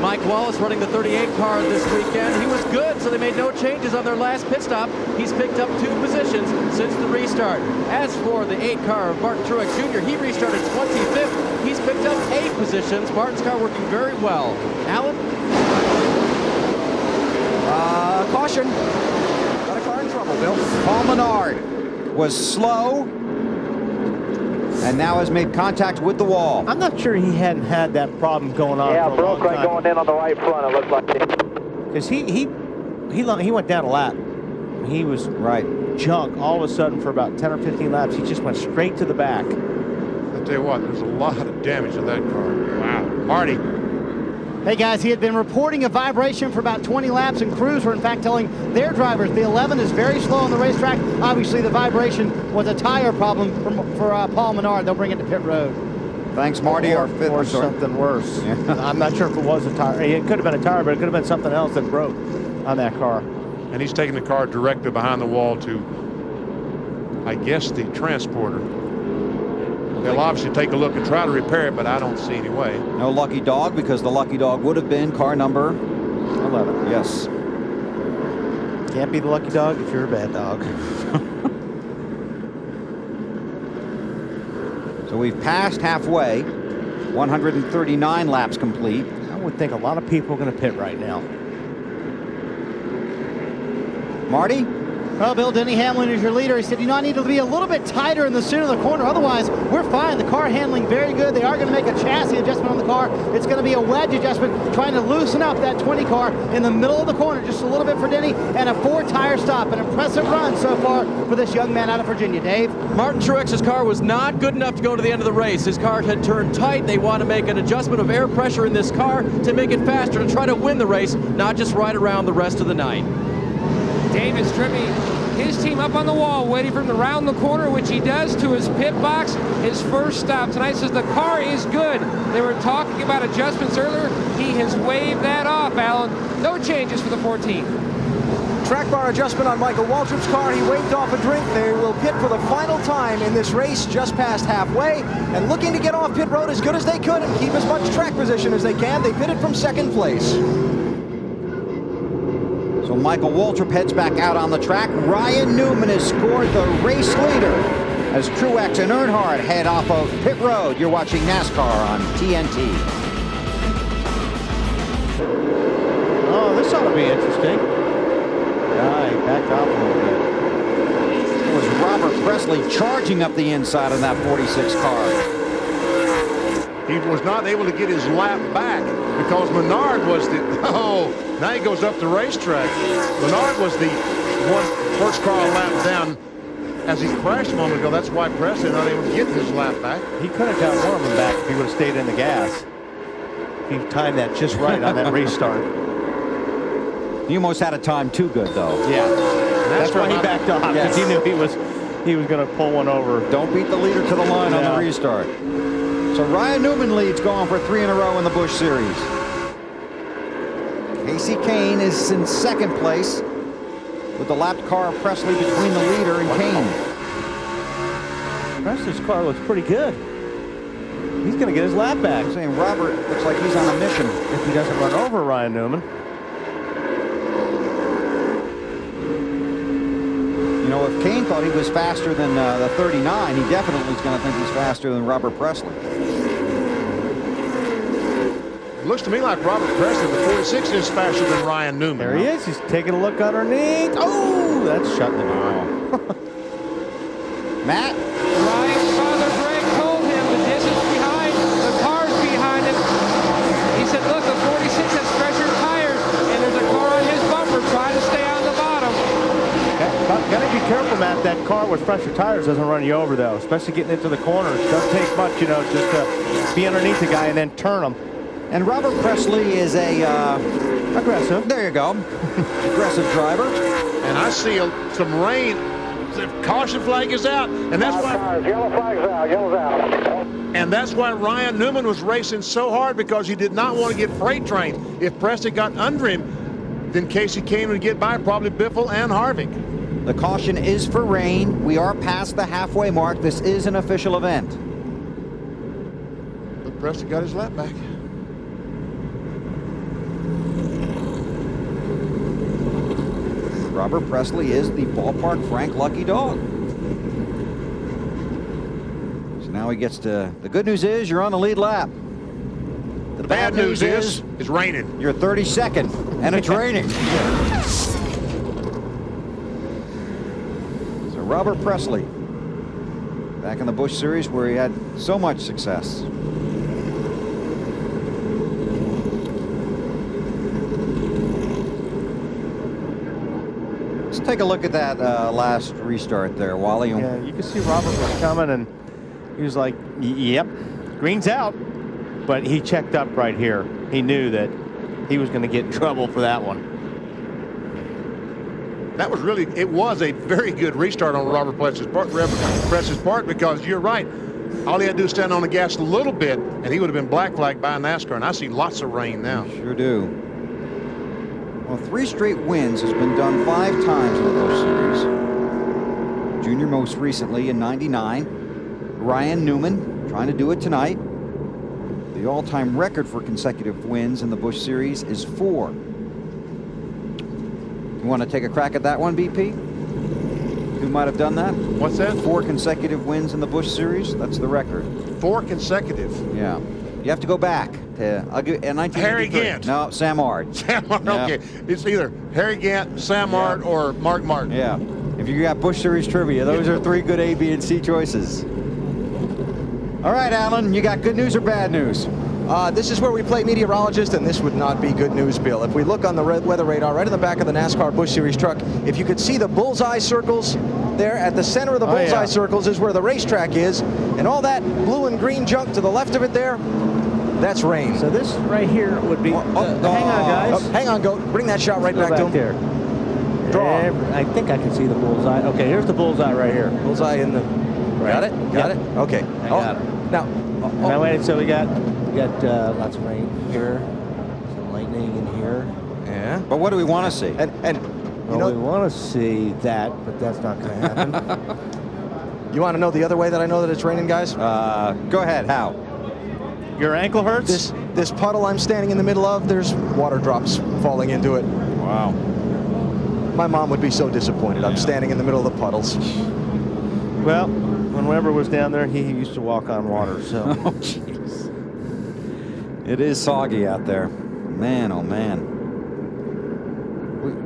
Mike Wallace running the 38 car this weekend. He was good, so they made no changes on their last pit stop. He's picked up 2 positions since the restart. As for the 8 car of Martin Truex Jr., he restarted 25th. He's picked up 8 positions. Martin's car working very well. Alan? Caution. Got a car in trouble, Bill. Paul Menard was slow and now has made contact with the wall. I'm not sure he hadn't had that problem going on. Yeah, for a broke long right time. going in on the right front, it looked like. Because he went down a lap. He was junk all of a sudden for about 10 or 15 laps. He just went straight to the back. I'll tell you what, there's a lot of damage to that car. Wow. Marty. Hey guys, he had been reporting a vibration for about 20 laps, and crews were in fact telling their drivers the 11 is very slow on the racetrack. Obviously the vibration was a tire problem for Paul Menard. They'll bring it to pit road. Thanks, Marty. Our 5th. Or something worse. Yeah. I'm not sure if it was a tire. It could have been a tire, but it could have been something else that broke on that car. And he's taking the car directly behind the wall to, I guess, the transporter. They'll obviously take a look and try to repair it, but I don't see any way. No lucky dog, because the lucky dog would have been car number 11. Yes. Can't be the lucky dog if you're a bad dog. So we've passed halfway. 139 laps complete. I would think a lot of people are going to pit right now. Marty? Well, Bill, Denny Hamlin is your leader. He said, I need to be a little bit tighter in the center of the corner. Otherwise, we're fine. The car handling very good. They are going to make a chassis adjustment on the car. It's going to be a wedge adjustment, trying to loosen up that 20 car in the middle of the corner, just a little bit for Denny, and a 4-tire stop. An impressive run so far for this young man out of Virginia. Dave? Martin Truex's car was not good enough to go to the end of the race. His car had turned tight. They want to make an adjustment of air pressure in this car to make it faster, to try to win the race, not just ride around the rest of the night. David's trimming his team up on the wall, waiting for him to round the corner, which he does to his pit box. His first stop tonight says the car is good. They were talking about adjustments earlier. He has waved that off, Alan. No changes for the 14th. Track bar adjustment on Michael Waltrip's car. He waved off a drink. They will pit for the final time in this race, just past halfway, and looking to get off pit road as good as they could and keep as much track position as they can. They pitted from 2nd place. So Michael Waltrip heads back out on the track. Ryan Newman has scored the race leader as Truex and Earnhardt head off of pit road. You're watching NASCAR on TNT. Oh, this ought to be interesting. He backed off a little bit. It was Robert Presley charging up the inside of that 46 car. He was not able to get his lap back because Menard was the, now he goes up the racetrack. Menard was the first car a lap down as he crashed a moment ago. That's why Presley not able to get his lap back. He could have got one of them back if he would have stayed in the gas. He timed that just right on that restart. He almost had a time too good, though. Yeah, that's why he backed off, because he knew he was going to pull one over. Don't beat the leader to the line on the restart. So Ryan Newman leads, going for 3 in a row in the Busch Series. Casey Kane is in 2nd place. with the lapped car of Presley between the leader and Kane. Presley's car looks pretty good. He's going to get his lap back. I'm saying Robert looks like he's on a mission. If he doesn't run over Ryan Newman. You know, if Kane thought he was faster than the 39, he definitely is going to think he's faster than Robert Presley. It looks to me like Robert Presley, the 46, is faster than Ryan Newman. There he is. He's taking a look underneath. Oh, that's shutting the door. Matt? Ryan's father, Greg, told him the distance behind, the cars behind him. He said, look, the 46 has fresher tires, and there's a car on his bumper trying to stay on the bottom. Got to be careful, Matt. That car with fresher tires doesn't run you over, though, especially getting into the corners. It doesn't take much, you know, just to be underneath the guy and then turn him. And Robert Presley is a... aggressive. There you go. Aggressive driver. And I see some rain. The caution flag is out, and that's why Yellow flag's out. Yellow's out. And that's why Ryan Newman was racing so hard, because he did not want to get freight trained. If Presley got under him, then Casey Kane would get by, probably Biffle and Harvick. The caution is for rain. We are past the halfway mark. This is an official event. But Presley got his lap back. Robert Presley is the ballpark Frank Lucky Dog. So now he gets to, the good news is you're on the lead lap. The Bad news is it's raining. You're 32nd and it's raining. So Robert Presley back in the Busch Series where he had so much success. Take a look at that last restart there, Wally. Yeah, you can see Robert was coming, and he was like, yep, green's out. But he checked up right here. He knew that he was going to get in trouble for that one. That was really, it was a very good restart on Robert Presley's part, because you're right. All he had to do is stand on the gas a little bit, and he would have been black flagged by NASCAR, and I see lots of rain now. Sure do. Well, 3 straight wins has been done 5 times in the Busch Series. Junior most recently in '99. Ryan Newman trying to do it tonight. The all-time record for consecutive wins in the Busch Series is 4. You want to take a crack at that one, BP? Who might have done that? What's that? 4 consecutive wins in the Busch Series. That's the record. 4 consecutive? Yeah. You have to go back to 1983. Harry Gant. No, Sam Ard. Sam Ard, yeah. Okay. It's either Harry Gant, Sam Ard, or Mark Martin. Yeah. If you got Busch Series trivia, those are 3 good A, B, and C choices. All right, Alan, you got good news or bad news? This is where we play meteorologist, and this would not be good news, Bill. If we look on the weather radar right in the back of the NASCAR Busch Series truck, if you could see the bullseye circles there at the center of the bullseye circles is where the racetrack is, and all that blue and green junk to the left of it there, that's rain. So this right here would be, hang on, guys. Oh, hang on, Goat. Bring that shot right back to him. There. Draw. I think I can see the bullseye. Okay, here's the bullseye right here. Bullseye in the... Right. Got it? Got it? Okay. I got it. Now... Now wait, so we got lots of rain here, some lightning in here. Yeah. But what do we want to see? And well, you know, we want to see that, but that's not going to happen. You want to know the other way that I know that it's raining, guys? Go ahead. How? Your ankle hurts? This puddle I'm standing in the middle of, there's water drops falling into it. Wow. My mom would be so disappointed. I'm standing in the middle of the puddles. Well, when Weber was down there, he used to walk on water, so. Oh, jeez. It is soggy out there. Man, oh, man.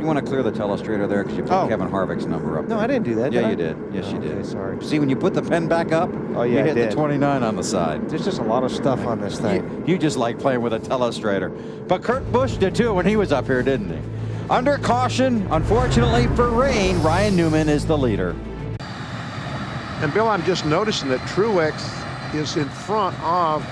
You want to clear the telestrator there because you put Kevin Harvick's number up there. No, I didn't do that. Yeah, you did. Yes, you did. Okay, sorry. See, when you put the pen back up, you hit did. the 29 on the side. There's just a lot of stuff on this thing. You just like playing with a telestrator. But Kurt Busch did too when he was up here, didn't he? Under caution, unfortunately for rain, Ryan Newman is the leader. And Bill, I'm just noticing that Truex is in front of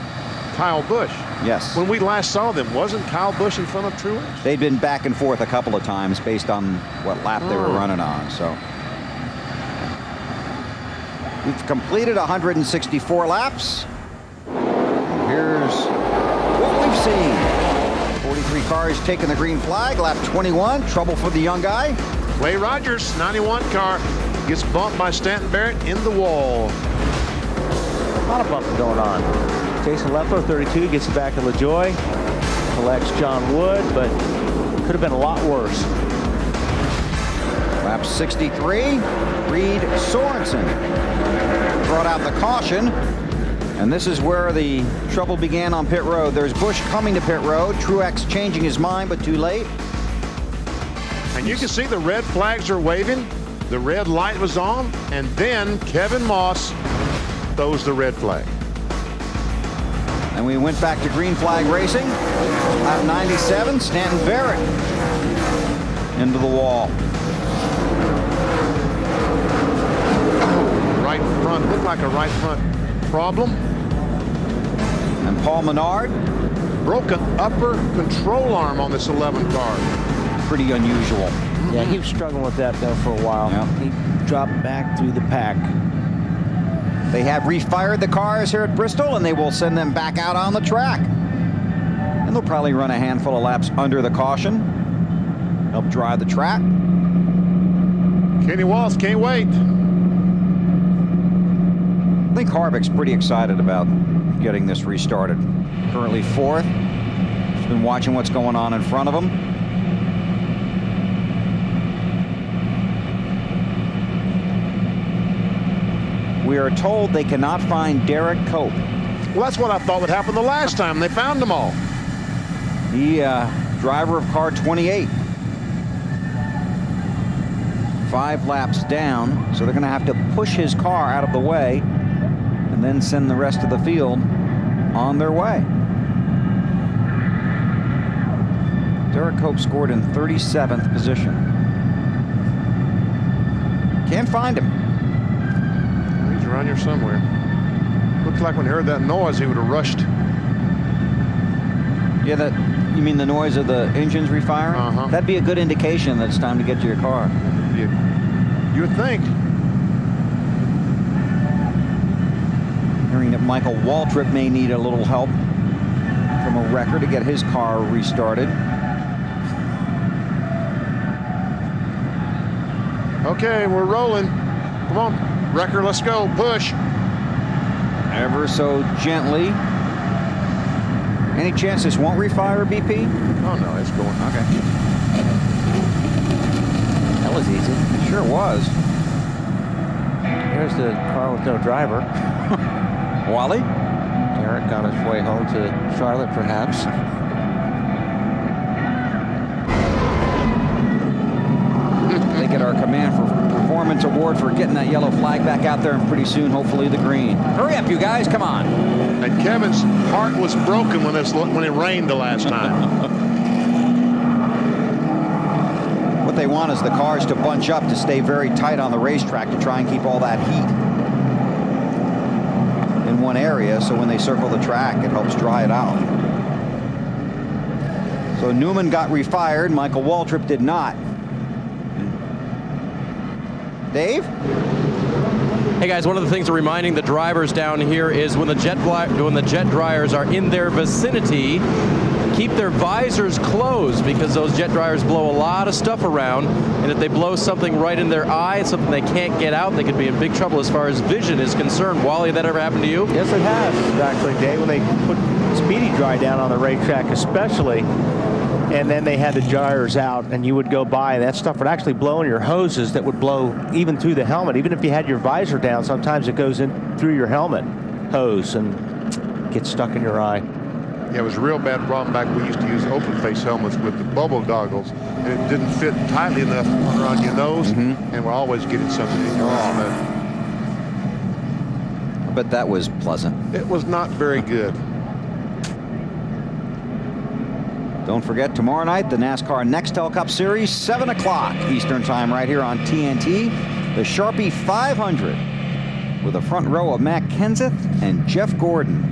Kyle Busch. Yes. When we last saw them, wasn't Kyle Busch in front of Truex? They'd been back and forth a couple of times based on what lap they were running on. So we've completed 164 laps. And here's what we've seen. 43 cars taking the green flag. Lap 21, trouble for the young guy. Clay Rogers, 91 car, gets bumped by Stanton Barrett in the wall. A lot of bumping going on. Jason Leffler, 32, gets it back to LaJoy. Collects John Wood, but could have been a lot worse. Lap 63, Reed Sorensen brought out the caution. And this is where the trouble began on pit road. There's Busch coming to pit road. Truex changing his mind, but too late. And you can see the red flags are waving. The red light was on. And then Kevin Moss throws the red flag. And we went back to green flag racing. Lap 97, Stanton Barrett into the wall. Oh, right front, looked like a right front problem. And Paul Menard. Broken upper control arm on this 11 car. Pretty unusual. Yeah, he was struggling with that though for a while. Yeah. He dropped back through the pack. They have refired the cars here at Bristol, and they will send them back out on the track. And they'll probably run a handful of laps under the caution. Help dry the track. Kenny Wallace can't wait. I think Harvick's pretty excited about getting this restarted. Currently fourth. He's been watching what's going on in front of him. We are told they cannot find Derek Cope. Well, that's what I thought would happen the last time. They found them all. The driver of car 28. 5 laps down, so they're going to have to push his car out of the way and then send the rest of the field on their way. Derek Cope scored in 37th position. Can't find him. He's around here somewhere. Looks like when he heard that noise, he would have rushed. Yeah, that, you mean the noise of the engines refiring? Uh-huh. That'd be a good indication that it's time to get to your car. You would think. Hearing that Michael Waltrip may need a little help from a wrecker to get his car restarted. Okay, we're rolling. Come on, wrecker, let's go. Push. Ever so gently. Any chance this won't refire, BP? Oh, no, it's going. Okay. That was easy. It sure was. Here's the car with no driver. Wally? Derek on his way home to Charlotte, perhaps. They get our command for performance award for getting that yellow flag back out there, and pretty soon, hopefully, the green. Hurry up, you guys, come on. And Kevin's heart was broken when it rained the last time. What they want is the cars to bunch up to stay very tight on the racetrack to try and keep all that heat in one area, so when they circle the track, it helps dry it out. So Newman got refired. Michael Waltrip did not. Dave? Hey guys, one of the things we're reminding the drivers down here is when the jet dryers are in their vicinity, keep their visors closed, because those jet dryers blow a lot of stuff around, and if they blow something right in their eye, it's something they can't get out, they could be in big trouble as far as vision is concerned. Wally, that ever happened to you? Yes, it has, actually, Dave. When they put Speedy Dry down on the racetrack especially, and then they had the dryers out, and you would go by, and that stuff would actually blow in your hoses that would blow even through the helmet. Even if you had your visor down, sometimes it goes in through your helmet hose and gets stuck in your eye. Yeah, it was a real bad problem back when we used to use open face helmets with the bubble goggles, and it didn't fit tightly enough around your nose, and we're always getting something in your eye. I bet that was pleasant. It was not very good. Don't forget, tomorrow night, the NASCAR Nextel Cup Series, 7 o'clock Eastern Time, right here on TNT. The Sharpie 500 with a front row of Matt Kenseth and Jeff Gordon.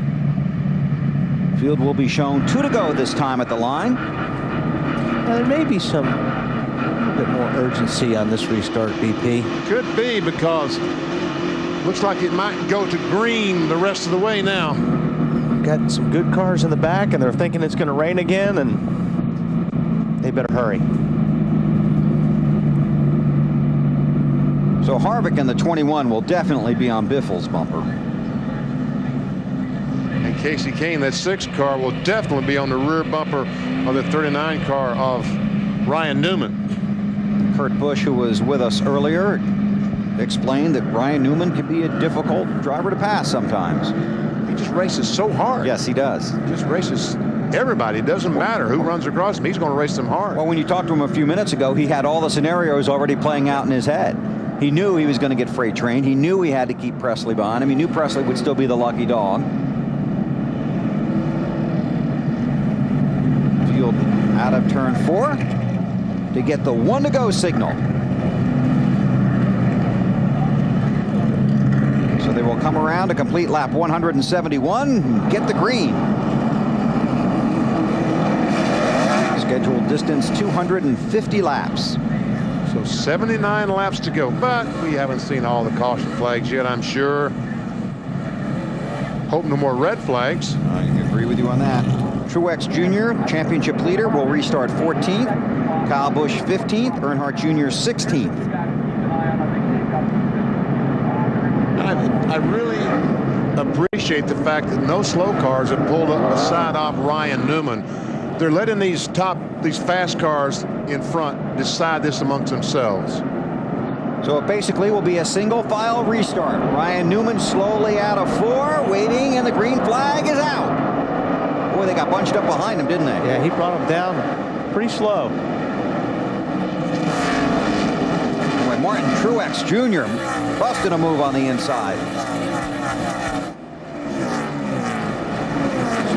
Field will be shown 2 to go this time at the line. Now, there may be a little bit more urgency on this restart, BP. Could be, because looks like it might go to green the rest of the way now. Got some good cars in the back, and they're thinking it's going to rain again, and they better hurry. So Harvick in the 21 will definitely be on Biffle's bumper. And Casey Kane, that 6 car, will definitely be on the rear bumper of the 39 car of Ryan Newman. Kurt Busch, who was with us earlier, explained that Ryan Newman can be a difficult driver to pass sometimes. He just races so hard. Yes, he does. Just races everybody. It doesn't matter who runs across him. He's going to race them hard. Well, when you talked to him a few minutes ago, he had all the scenarios already playing out in his head. He knew he was going to get freight trained. He knew he had to keep Presley behind him. He knew Presley would still be the lucky dog. Field out of turn 4 to get the 1 to go signal. So they will come around to complete lap 171 and get the green. Scheduled distance 250 laps. So 79 laps to go, but we haven't seen all the caution flags yet, I'm sure. Hope no more red flags. I agree with you on that. Truex Jr., championship leader, will restart 14th. Kyle Busch 15th. Earnhardt Jr. 16th. I really appreciate the fact that no slow cars have pulled aside off Ryan Newman. They're letting these fast cars in front decide this amongst themselves. So it basically will be a single file restart. Ryan Newman slowly out of 4, waiting, and the green flag is out. Boy, they got bunched up behind him, didn't they? Yeah, he brought him down pretty slow. Boy, Martin Truex Jr. busted a move on the inside.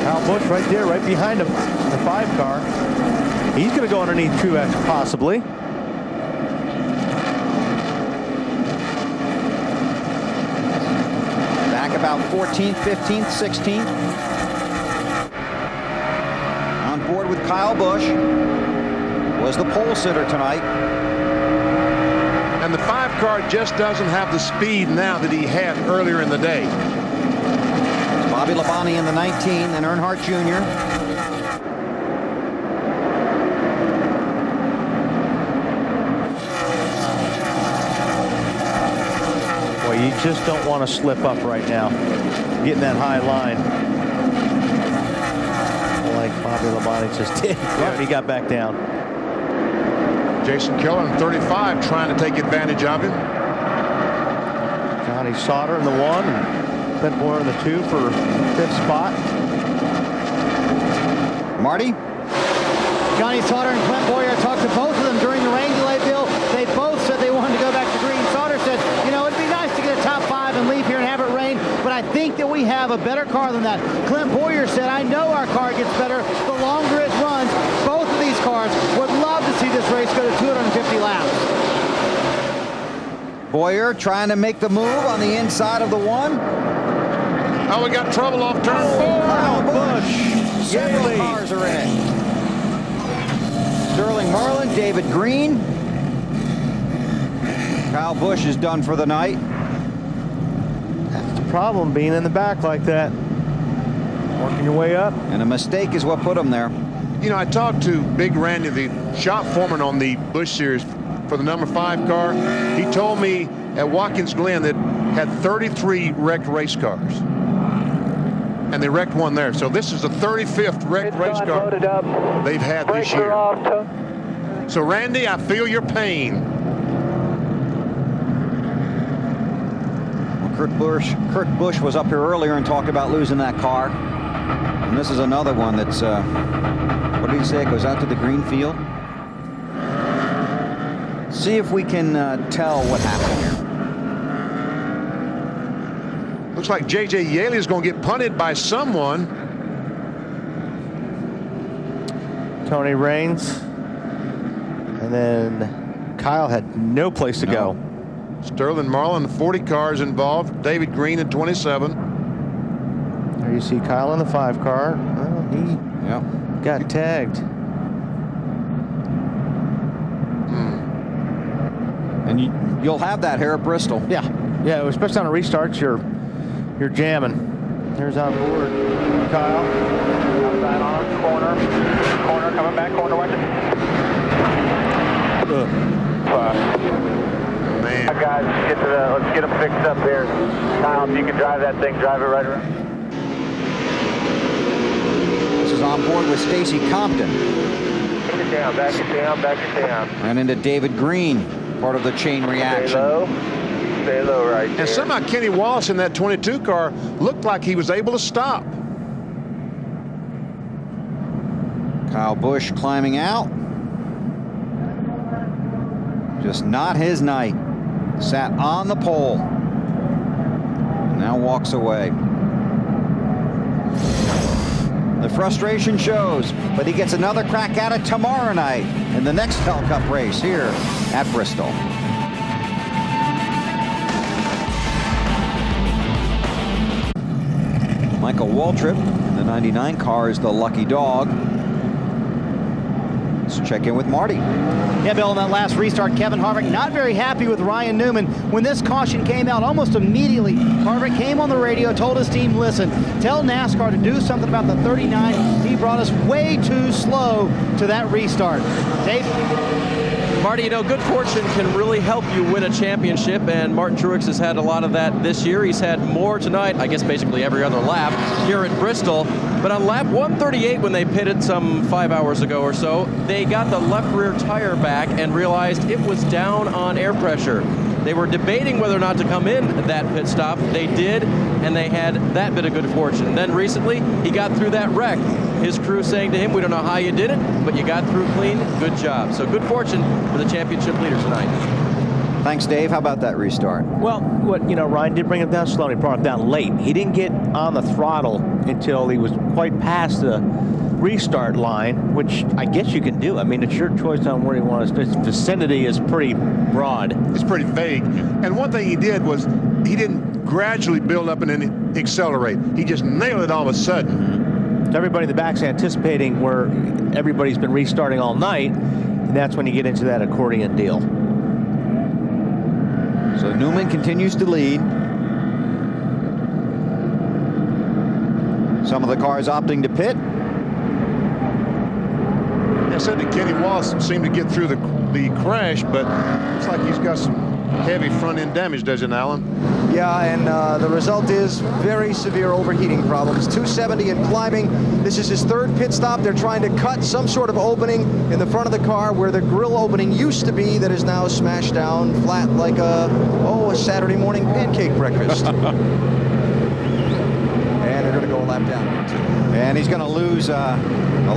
Kyle Busch right there, right behind him, the 5 car. He's going to go underneath Truex, possibly. Back about 14th, 15th, 16th. On board with Kyle Busch. Was the pole sitter tonight. And the 5 car just doesn't have the speed now that he had earlier in the day. Bobby Labonte in the 19, and Earnhardt Jr. Boy, you just don't want to slip up right now, getting that high line. Like Bobby Labonte just did. Yeah, he got back down. Jason Keller in 35 trying to take advantage of him. Johnny Sauter in the 1. Clint Boyer in the 2 for 5th spot. Marty? Johnny Sauter and Clint Boyer talked to both of them during the rain delay, Bill. They both said they wanted to go back to green. Sauter said, you know, it'd be nice to get a top 5 and leave here and have it rain, but I think that we have a better car than that. Clint Boyer said, I know our car gets better the longer it runs. Both of these cars would love to see this race go to 250 laps. Boyer trying to make the move on the inside of the 1. Oh, we got trouble off turn 4. Kyle Busch. Several cars are in it. Sterling Marlin, David Green. Kyle Busch is done for the night. That's the problem, being in the back like that. Working your way up. And a mistake is what put him there. You know, I talked to Big Randy, the shop foreman on the Busch Series for the number 5 car. He told me at Watkins Glen that had 33 wrecked race cars. And they wrecked one there. So this is the 35th wrecked race car they've had this year. So Randy, I feel your pain. Well, Kurt Busch was up here earlier and talked about losing that car. And this is another one that's, what did he say? It goes out to the green field. See if we can tell what happened here. Looks like J.J. Yaley is going to get punted by someone. Tony Raines. And then Kyle had no place to go. Sterling Marlin, the 40 cars involved. David Green in 27. There you see Kyle in the 5 car. Well, he got tagged. And you'll have that here at Bristol. Yeah, especially on a restart, you're jamming. There's on board Kyle. Outside on, corner, coming back, corner, watch it. Man. I got guys. Let's get them fixed up here. Kyle, if you can drive that thing, drive it right around. This is on board with Stacy Compton. Back it down, back it down, back it down. Ran into David Green, part of the chain reaction. Stay low right there. And somehow Kenny Wallace in that 22 car looked like he was able to stop. Kyle Busch climbing out. Just not his night. Sat on the pole. Now walks away. The frustration shows, but he gets another crack at it tomorrow night in the next Hell Cup race here at Bristol. Michael Waltrip in the 99 car is the lucky dog. Let's check in with Marty. Yeah, Bill, in that last restart, Kevin Harvick not very happy with Ryan Newman. When this caution came out, almost immediately, Harvick came on the radio, told his team, listen, tell NASCAR to do something about the 39. He brought us way too slow to that restart. Dave? Marty, you know, good fortune can really help you win a championship, and Martin Truex has had a lot of that this year. He's had more tonight, I guess basically every other lap here at Bristol. But on lap 138, when they pitted some 5 hours ago or so, they got the left rear tire back and realized it was down on air pressure. They were debating whether or not to come in that pit stop. They did, and they had that bit of good fortune. Then recently, he got through that wreck. His crew saying to him, we don't know how you did it, but you got through clean. Good job. So good fortune for the championship leader tonight. Thanks, Dave. How about that restart? Well, Ryan did bring him down slow. He brought him down late. He didn't get on the throttle until he was quite past the restart line, which I guess you can do. I mean, it's your choice on where you want to. Its vicinity is pretty broad. It's pretty vague. And one thing he did was he didn't gradually build up and then accelerate. He just nailed it all of a sudden. So everybody in the back's anticipating where everybody's been restarting all night, and that's when you get into that accordion deal. So Newman continues to lead. Some of the cars opting to pit. I said that Kenny Wallace seemed to get through the crash, but looks like he's got some heavy front end damage, doesn't it, Alan? Yeah, and the result is very severe overheating problems. 270 and climbing. This is his third pit stop. They're trying to cut some sort of opening in the front of the car where the grill opening used to be, that is now smashed down flat like a Saturday morning pancake breakfast. And they're going to go a lap down. And he's going to lose a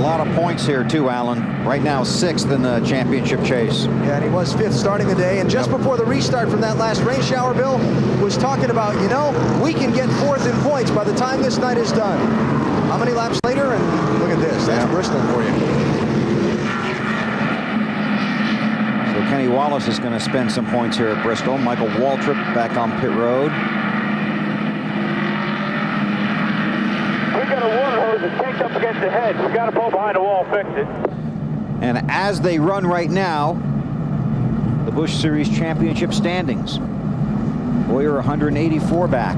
lot of points here too, Alan. Right now, 6th in the championship chase. Yeah, and he was 5th starting the day. And just before the restart from that last rain shower, Bill was talking about, we can get 4th in points by the time this night is done. How many laps later? And look at this. That's Bristol for you. So Kenny Wallace is going to spend some points here at Bristol. Michael Waltrip back on pit road. We've got a water hose that's tanked up against the head. We've got to pull behind the wall, fix it. And as they run right now, the Busch Series Championship standings. Boyer 184 back.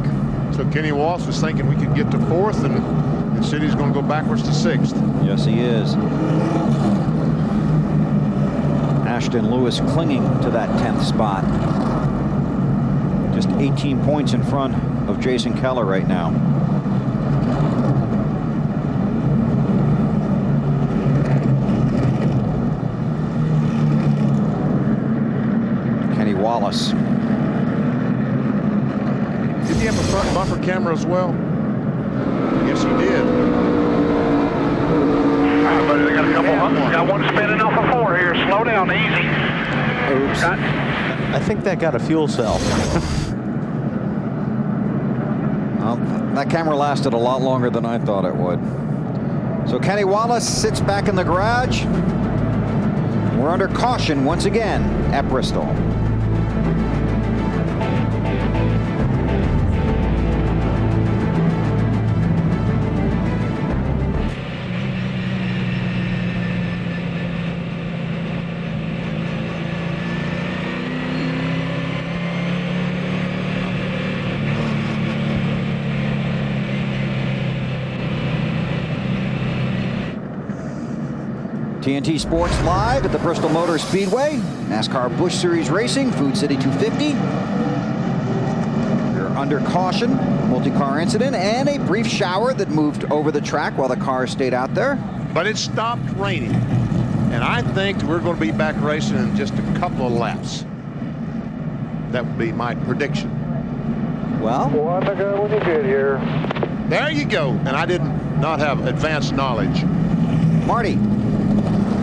So Kenny Wallace was thinking we could get to 4th, and instead he's going to go backwards to 6th. Yes, he is. Ashton Lewis clinging to that 10th spot. Just 18 points in front of Jason Keller right now. Kenny Wallace. Did he have a front bumper camera as well? Yes, he did. All right, buddy, they got a couple of got one spinning off a 4 here. Slow down, easy. Oops. I think that got a fuel cell. Well, that camera lasted a lot longer than I thought it would. So Kenny Wallace sits back in the garage. We're under caution once again at Bristol. TNT Sports live at the Bristol Motor Speedway. NASCAR Busch Series Racing, Food City 250. We're under caution, multi-car incident, and a brief shower that moved over the track while the car stayed out there. But it stopped raining. And I think we're going to be back racing in just a couple of laps. That would be my prediction. Well, One to go when you get here. There you go. And I did not have advanced knowledge. Marty.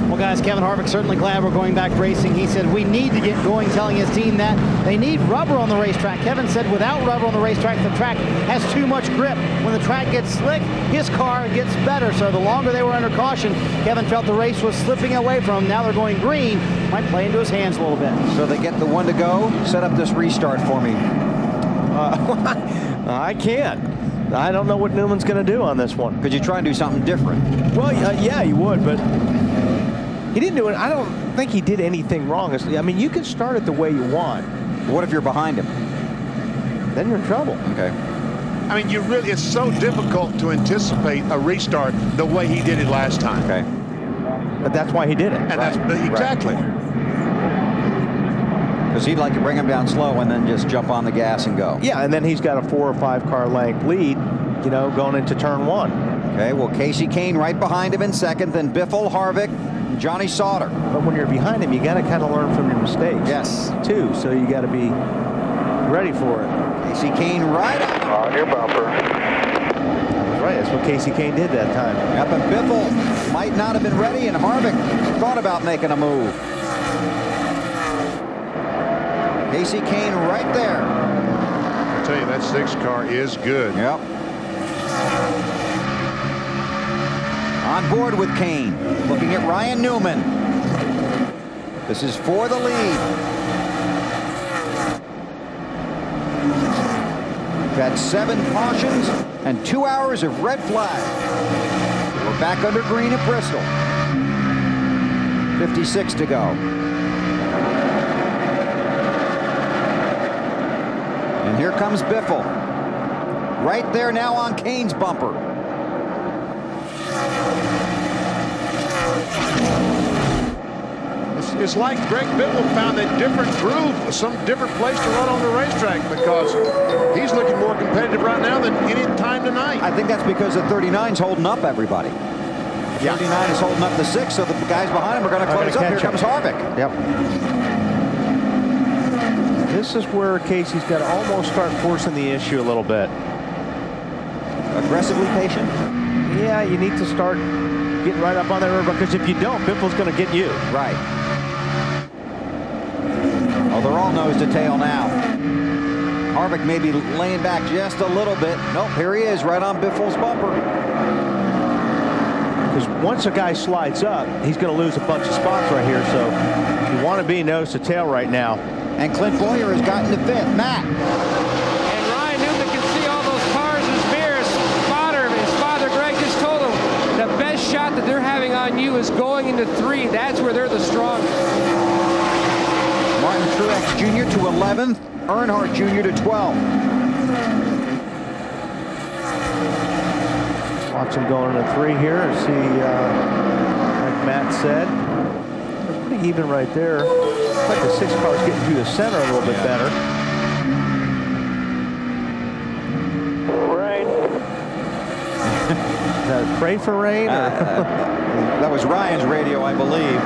Well, guys, Kevin Harvick certainly glad we're going back racing. He said we need to get going, telling his team that they need rubber on the racetrack. Kevin said without rubber on the racetrack, the track has too much grip. When the track gets slick, his car gets better. So the longer they were under caution, Kevin felt the race was slipping away from him. Now they're going green. Might play into his hands a little bit. So they get the one to go. Set up this restart for me. I can't. I don't know what Newman's going to do on this one. Could you try and do something different? Well, yeah, you would, but he didn't do it. I don't think he did anything wrong. I mean, you can start it the way you want. What if you're behind him? Then you're in trouble. Okay. I mean, it's so difficult to anticipate a restart the way he did it last time. Okay. But that's why he did it. And that's exactly. Because he'd like to bring him down slow and then just jump on the gas and go. Yeah, and then he's got a 4 or 5 car length lead, you know, going into turn 1. Okay, well, Casey Kane right behind him in second, then Biffle, Harvick, Johnny Sauter. But when you're behind him, you got to kind of learn from your mistakes. Yes. Too, so you got to be ready for it. Casey Kane right On your bumper. Right, that's what Casey Kane did that time. Yep, and Biffle might not have been ready, and Harvick thought about making a move. Casey Kane right there. I tell you, that 6 car is good. Yep. On board with Kane. Looking at Ryan Newman. This is for the lead. We've had 7 cautions and 2 hours of red flag. We're back under green at Bristol. 56 to go. And here comes Biffle. Right there now on Kane's bumper. It's like Greg Biffle found a different groove, some different place to run on the racetrack, because he's looking more competitive right now than any time tonight. I think that's because the 39's holding up everybody. The 39 is holding up the 6, so the guys behind him are going to close up. Here comes Harvick. Yep. This is where Casey's got to almost start forcing the issue a little bit. Aggressively patient? Yeah, you need to start getting right up on that river, because if you don't, Biffle's going to get you. Right. Oh, they're all nose to tail now. Harvick may be laying back just a little bit. Nope, here he is, right on Biffle's bumper. Because once a guy slides up, he's going to lose a bunch of spots right here, so you want to be nose to tail right now. And Clint Boyer has gotten to 5th. Matt. And Ryan Newman can see all those cars in his mirror. His father, Greg, just told him the best shot that they're having on you is going into 3. That's where they're the strongest. Martin Truex Jr. to 11th. Earnhardt Jr. to 12th. Watch him going into 3 here and see, like Matt said, they're pretty even right there. Looks like the 6 car's getting through the center a little bit better. Rain. Is that pray for rain? Or? That was Ryan's radio, I believe.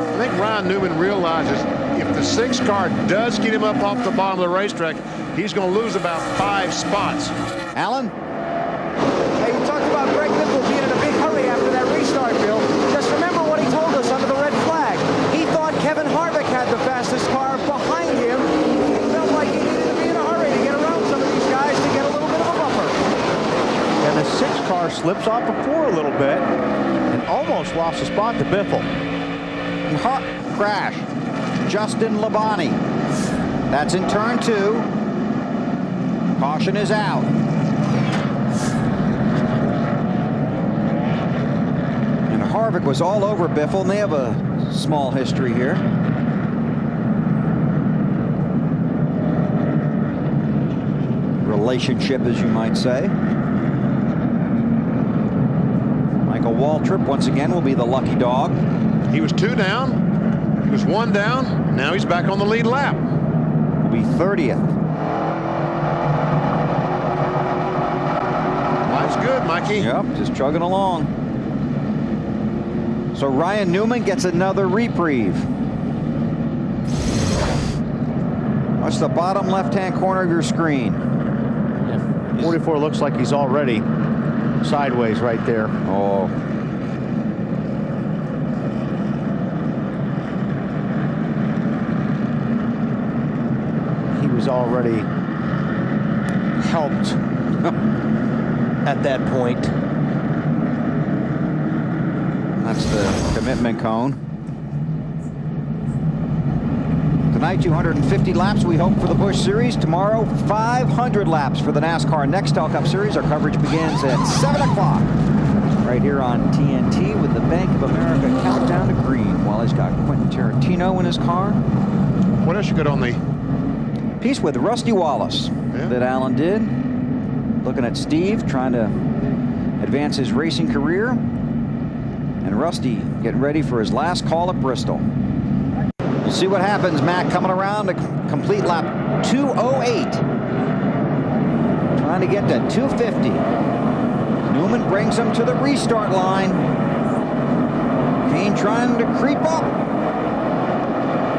I think Ryan Newman realizes if the 6 car does get him up off the bottom of the racetrack, he's going to lose about 5 spots. Alan? Hey, you talked about Greg Biffle being in a big hurry after that restart, Bill. Just remember what he told us under the red flag. He thought Kevin Harvick had the fastest car behind him. He felt like he needed to be in a hurry to get around some of these guys to get a little bit of a buffer. And the 6 car slips off of 4 a little bit and almost lost a spot to Biffle. Crash. Justin Labonte. That's in turn 2. Caution is out. And Harvick was all over Biffle, and they have a small history here. Relationship, as you might say. Waltrip once again will be the lucky dog. He was 2 down. He was 1 down. Now he's back on the lead lap. Will be 30th. Life's good, Mikey. Yep, just chugging along. So Ryan Newman gets another reprieve. Watch the bottom left-hand corner of your screen. Yeah, 44 looks like he's already sideways right there. Oh. He was already helped at that point. That's the commitment cone. Tonight, 250 laps, we hope, for the Busch Series. Tomorrow, 500 laps for the NASCAR Nextel Cup Series. Our coverage begins at 7 o'clock right here on TNT with the Bank of America countdown to green. Wally's got Quentin Tarantino in his car. What else you got on the piece with Rusty Wallace that Alan did? Looking at Steve trying to advance his racing career. And Rusty getting ready for his last call at Bristol. We'll see what happens. Matt coming around to complete lap 208. Trying to get to 250. Newman brings him to the restart line. Kane trying to creep up.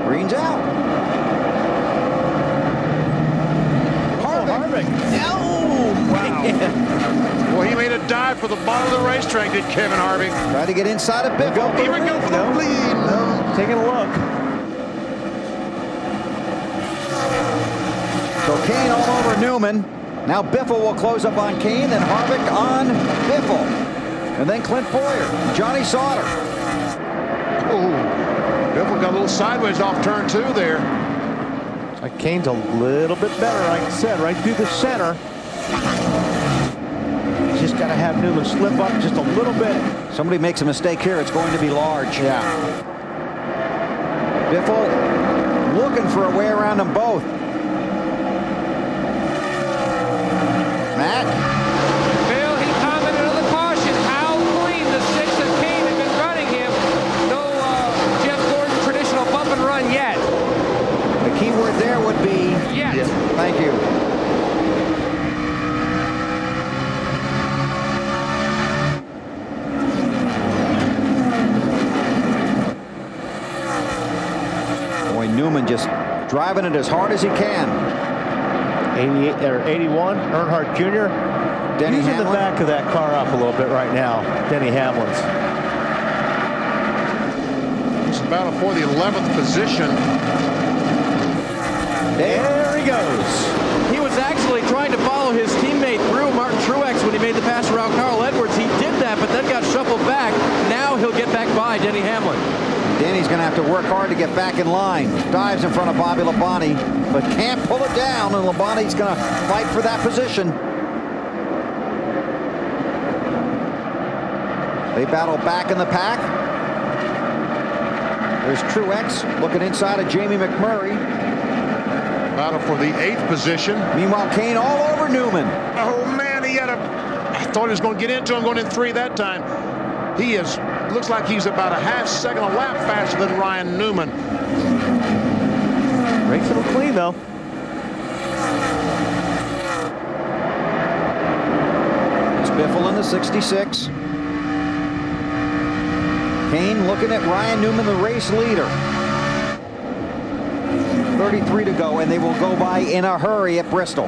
Green's out. Harvick. Oh, wow. Well, he made a dive for the bottom of the racetrack, did Kevin Harvick. Tried to get inside of Biffle. He would go for the lead. No. Taking a look. So Kane all over Newman. Now Biffle will close up on Kane, then Harvick on Biffle. And then Clint Boyer, Johnny Sauter. Oh, Biffle got a little sideways off turn 2 there. Like Kane's a little bit better, like I said, right through the center. Just got to have Newman slip up just a little bit. Somebody makes a mistake here, it's going to be large. Yeah. Biffle looking for a way around them both. Matt? Bill, he commented on the caution. How clean the 6 of Kane have been running him. No Jeff Gordon traditional bump and run yet. The key word there would be yet. Yes. Thank you. Boy, Newman just driving it as hard as he can. 88 or 81, Earnhardt Jr. Denny Using Hamlin. the back of that car up a little bit right now. Denny Hamlin's. It's a battle for the 11th position. There he goes. He was actually trying to follow his teammate through Martin Truex when he made the pass around Carl Edwards. He did that, but then got shuffled back. Now he'll get back by Denny Hamlin. Danny's going to have to work hard to get back in line. Dives in front of Bobby Labonte, but can't pull it down, and Labonte's going to fight for that position. They battle back in the pack. There's Truex looking inside of Jamie McMurray. Battle for the 8th position. Meanwhile, Kane all over Newman. Oh, man, he had I thought he was going to get into him going in 3 that time. He is, looks like he's about a half second a lap faster than Ryan Newman. Breaks him clean, though. It's Biffle in the 66. Kane looking at Ryan Newman, the race leader. 33 to go, and they will go by in a hurry at Bristol.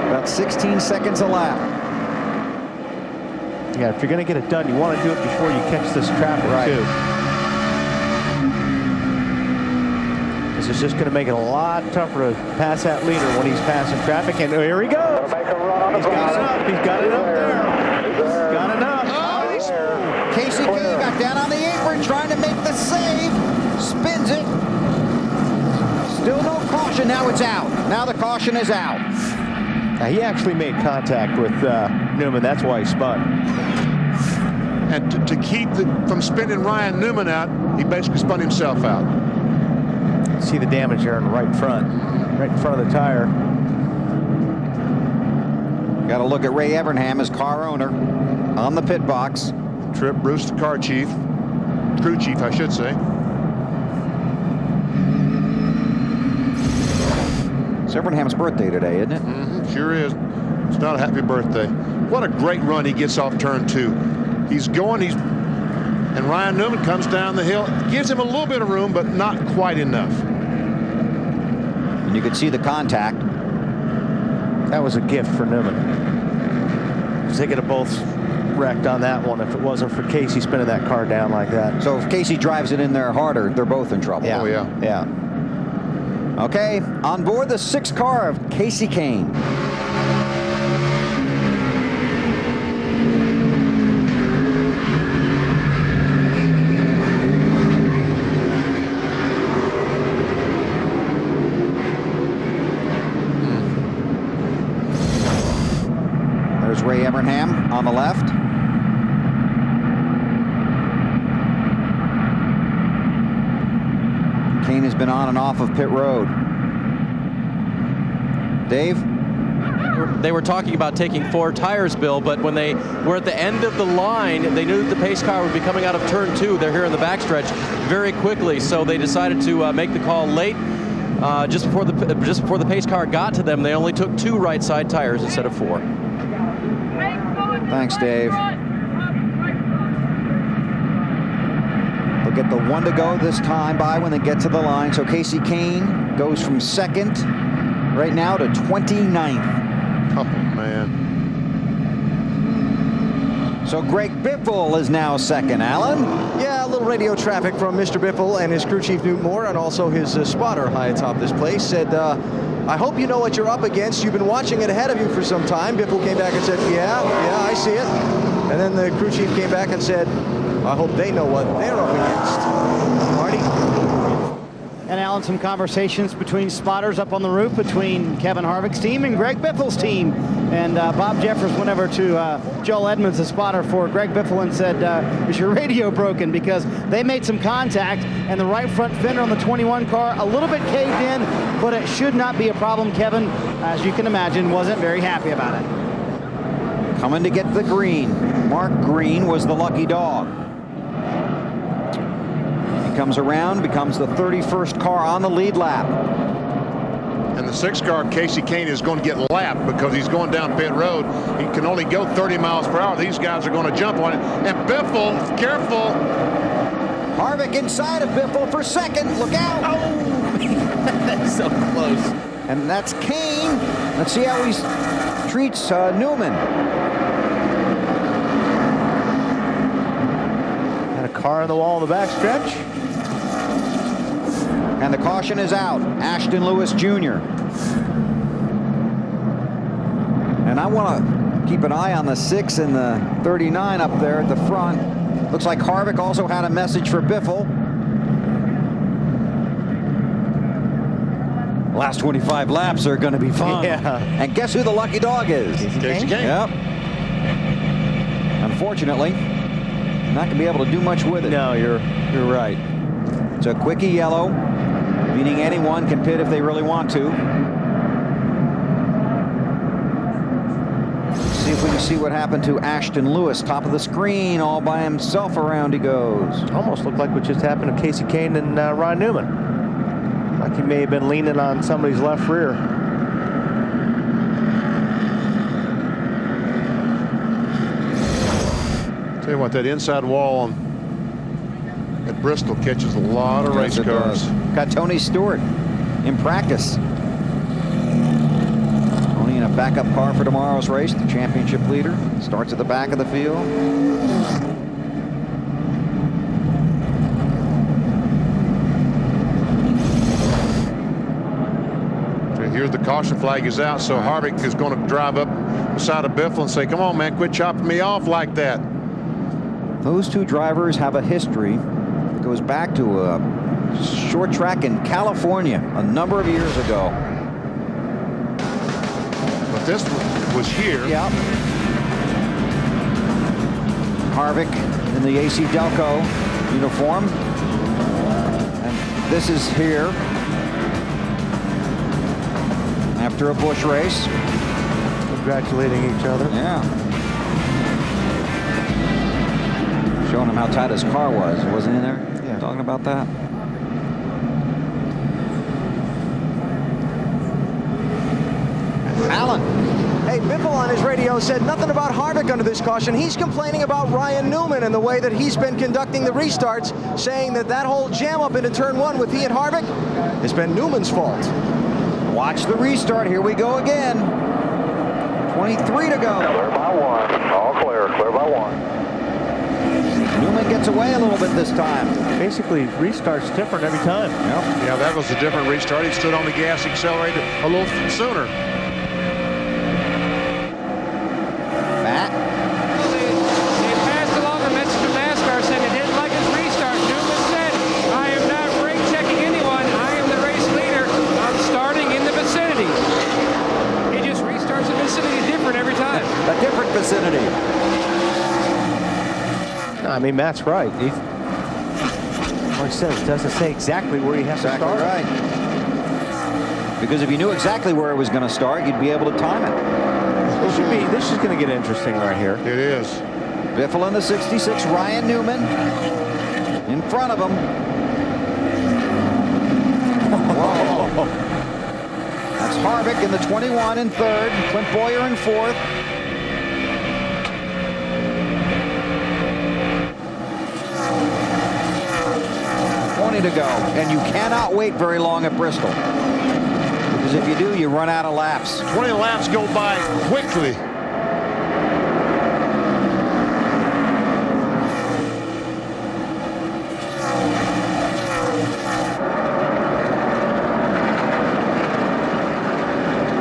About 16 seconds a lap. Yeah, if you're going to get it done, you want to do it before you catch this traffic, too. This is just going to make it a lot tougher to pass that leader when he's passing traffic. And here he goes. He's got it up. He's got it up there. He's got it up. Oh, Casey Kane back down on the apron, trying to make the save. Spins it. Still no caution. Now it's out. Now the caution is out. Now, he actually made contact with Newman. That's why he spun. And to keep from spinning Ryan Newman out, he basically spun himself out. See the damage there in the right front of the tire. Got to look at Ray Evernham as car owner on the pit box. Trip Bruce, the car chief, crew chief, I should say. It's Evernham's birthday today, isn't it? Sure is. It's not a happy birthday. What a great run he gets off turn 2. He's going, and Ryan Newman comes down the hill, gives him a little bit of room, but not quite enough. And you could see the contact. That was a gift for Newman. They could have both wrecked on that one if it wasn't for Casey spinning that car down like that. So if Casey drives it in there harder, they're both in trouble. Yeah. Oh, yeah. Yeah. Okay, on board the 6th car of Casey Kane. There's Ray Evernham on the left. Kane has been on and off of pit road. Dave? They were talking about taking 4 tires, Bill, but when they were at the end of the line, they knew that the pace car would be coming out of turn 2. They're here in the backstretch very quickly, so they decided to make the call late. Just before the pace car got to them, they only took 2 right side tires instead of 4. Thanks, Dave. They'll get the 1 to go this time by when they get to the line. So Casey Kane goes from 2nd right now to 29th. Oh, man. So Greg Biffle is now 2nd, Alan. Yeah, a little radio traffic from Mr. Biffle and his crew chief Newt Moore, and also his spotter high atop this place, said, I hope you know what you're up against. You've been watching it ahead of you for some time. Biffle came back and said, yeah, I see it. And then the crew chief came back and said, I hope they know what they're up against. Marty? And Alan, some conversations between spotters up on the roof between Kevin Harvick's team and Greg Biffle's team. And Bob Jeffers went over to Joel Edmonds, the spotter for Greg Biffle, and said, is your radio broken? Because they made some contact, and the right front fender on the 21 car a little bit caved in, but it should not be a problem. Kevin, as you can imagine, wasn't very happy about it. Coming to get the green. Mark Green was the lucky dog. He comes around, becomes the 31st car on the lead lap. And the 6th car, Casey Kane, is going to get lapped because he's going down pit road. He can only go 30 miles per hour. These guys are going to jump on it. And Biffle, careful. Harvick inside of Biffle for 2nd. Look out. Oh, that's so close. And that's Kane. Let's see how he treats Newman. Got a car on the wall in the back stretch. And the caution is out. Ashton Lewis Jr. And I want to keep an eye on the 6 and the 39 up there at the front. Looks like Harvick also had a message for Biffle. Last 25 laps are going to be fun. Yeah. And guess who the lucky dog is? Casey Kane. Yep. Unfortunately, not going to be able to do much with it. No, you're right. It's a quickie yellow, meaning anyone can pit if they really want to. See if we can see what happened to Ashton Lewis. Top of the screen, all by himself. Around he goes. Almost looked like what just happened to Casey Kane and Ryan Newman. Like he may have been leaning on somebody's left rear. Tell you what, that inside wall at Bristol catches a lot of race cars. Got Tony Stewart in practice. Tony in a backup car for tomorrow's race. The championship leader starts at the back of the field. Here's the caution flag is out, so Harvick is going to drive up beside of Biffle and say, come on, man, quit chopping me off like that. Those two drivers have a history that goes back to a short track in California a number of years ago. But this was here. Yeah. Harvick in the AC Delco uniform. And this is here after a Busch race. congratulating each other. Yeah. Showing him how tight his car was. Wasn't he there? Yeah. Talking about that. Allen. Hey, Biffle on his radio said nothing about Harvick under this caution. He's complaining about Ryan Newman and the way that he's been conducting the restarts, saying that that whole jam up into turn 1 with he and Harvick has been Newman's fault. Watch the restart. Here we go again. 23 to go. Clear by 1. All clear. Clear by 1. Newman gets away a little bit this time. Basically, restart's different every time. Yep. Yeah, that was a different restart. He stood on the gas accelerator a little sooner. Matt. They passed along a message from NASCAR saying they didn't like his restart. Newman said, I am not brake checking anyone. I am the race leader. I'm starting in the vicinity. He just restarts the vicinity different every time. A different vicinity. No, I mean, Matt's right. Like I said, it doesn't say exactly where he has to start. Right. Because if you knew exactly where it was going to start, you'd be able to time it. This is going to get interesting right here. It is. Biffle in the 66, Ryan Newman in front of him. Whoa. That's Harvick in the 21 in third, Clint Bowyer in fourth. To go, and you cannot wait very long at Bristol, because if you do, you run out of laps. 20 laps go by quickly.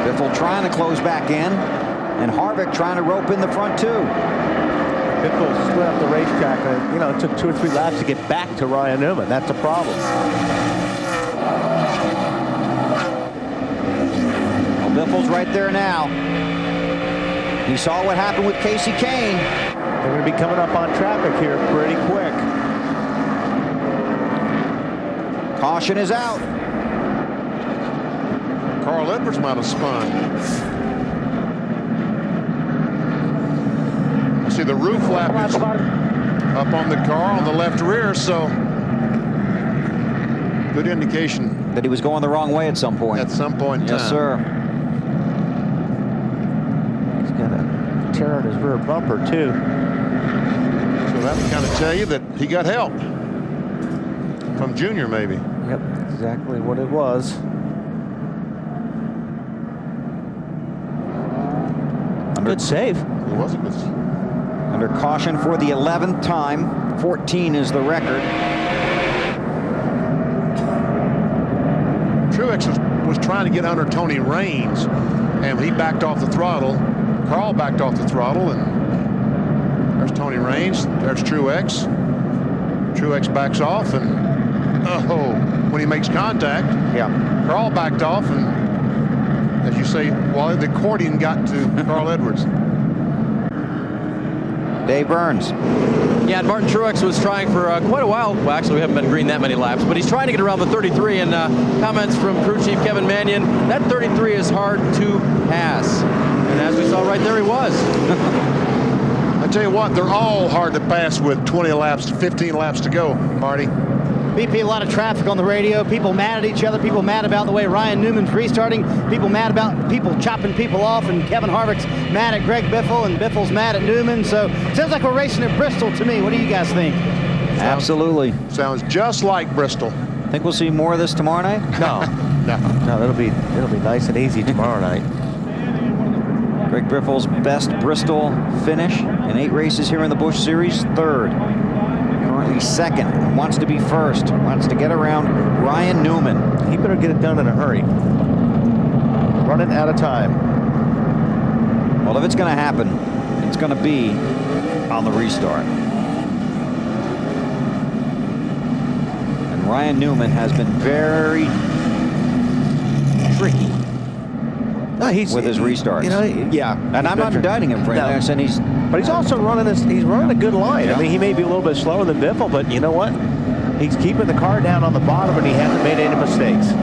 Biffle trying to close back in, and Harvick trying to rope in the front two. Biffle split up the racetrack. You know, it took 2 or 3 laps to get back to Ryan Newman. That's a problem. Well, Biffle's right there now. He saw what happened with Casey Kane. They're going to be coming up on traffic here pretty quick. Caution is out. Carl Edwards might have spun. See, the roof flap is up on the car on the left rear, so good indication that he was going the wrong way at some point. At some point in time. Yes, sir. He's got a tear in his rear bumper, too. So that would kind of tell you that he got help from Junior, maybe. Yep, exactly what it was. Good save. It was a good save. Under caution for the 11th time. 14 is the record. Truex was trying to get under Tony Raines, and he backed off the throttle. Carl backed off the throttle, and there's Tony Raines. There's Truex. Truex backs off, and when he makes contact, Carl backed off, and as you say, well, the accordion got to Carl Edwards. Dave Burns. Yeah, and Martin Truex was trying for quite a while. Well, actually, we haven't been green that many laps, but he's trying to get around the 33. And comments from crew chief Kevin Mannion, that 33 is hard to pass. And as we saw right there, he was. I tell you what, they're all hard to pass with 20 laps, 15 laps to go, Marty. BP, a lot of traffic on the radio. People mad at each other. People mad about the way Ryan Newman's restarting. People mad about people chopping people off. And Kevin Harvick's mad at Greg Biffle. And Biffle's mad at Newman. So it sounds like we're racing at Bristol to me. What do you guys think? Absolutely. Sounds just like Bristol. Think we'll see more of this tomorrow night? No. No, it'll be nice and easy tomorrow night. Greg Biffle's best Bristol finish in 8 races here in the Busch Series. 3rd. Currently 2nd. Wants to be 1st. Wants to get around Ryan Newman. He better get it done in a hurry. Running out of time. Well, if it's going to happen, it's going to be on the restart. And Ryan Newman has been very tricky. No, with his restarts. You know, and I'm not indicting him for anything. But he's also running he's running a good line. Yeah. I mean, he may be a little bit slower than Biffle, but you know what? He's keeping the car down on the bottom, and he hasn't made any mistakes.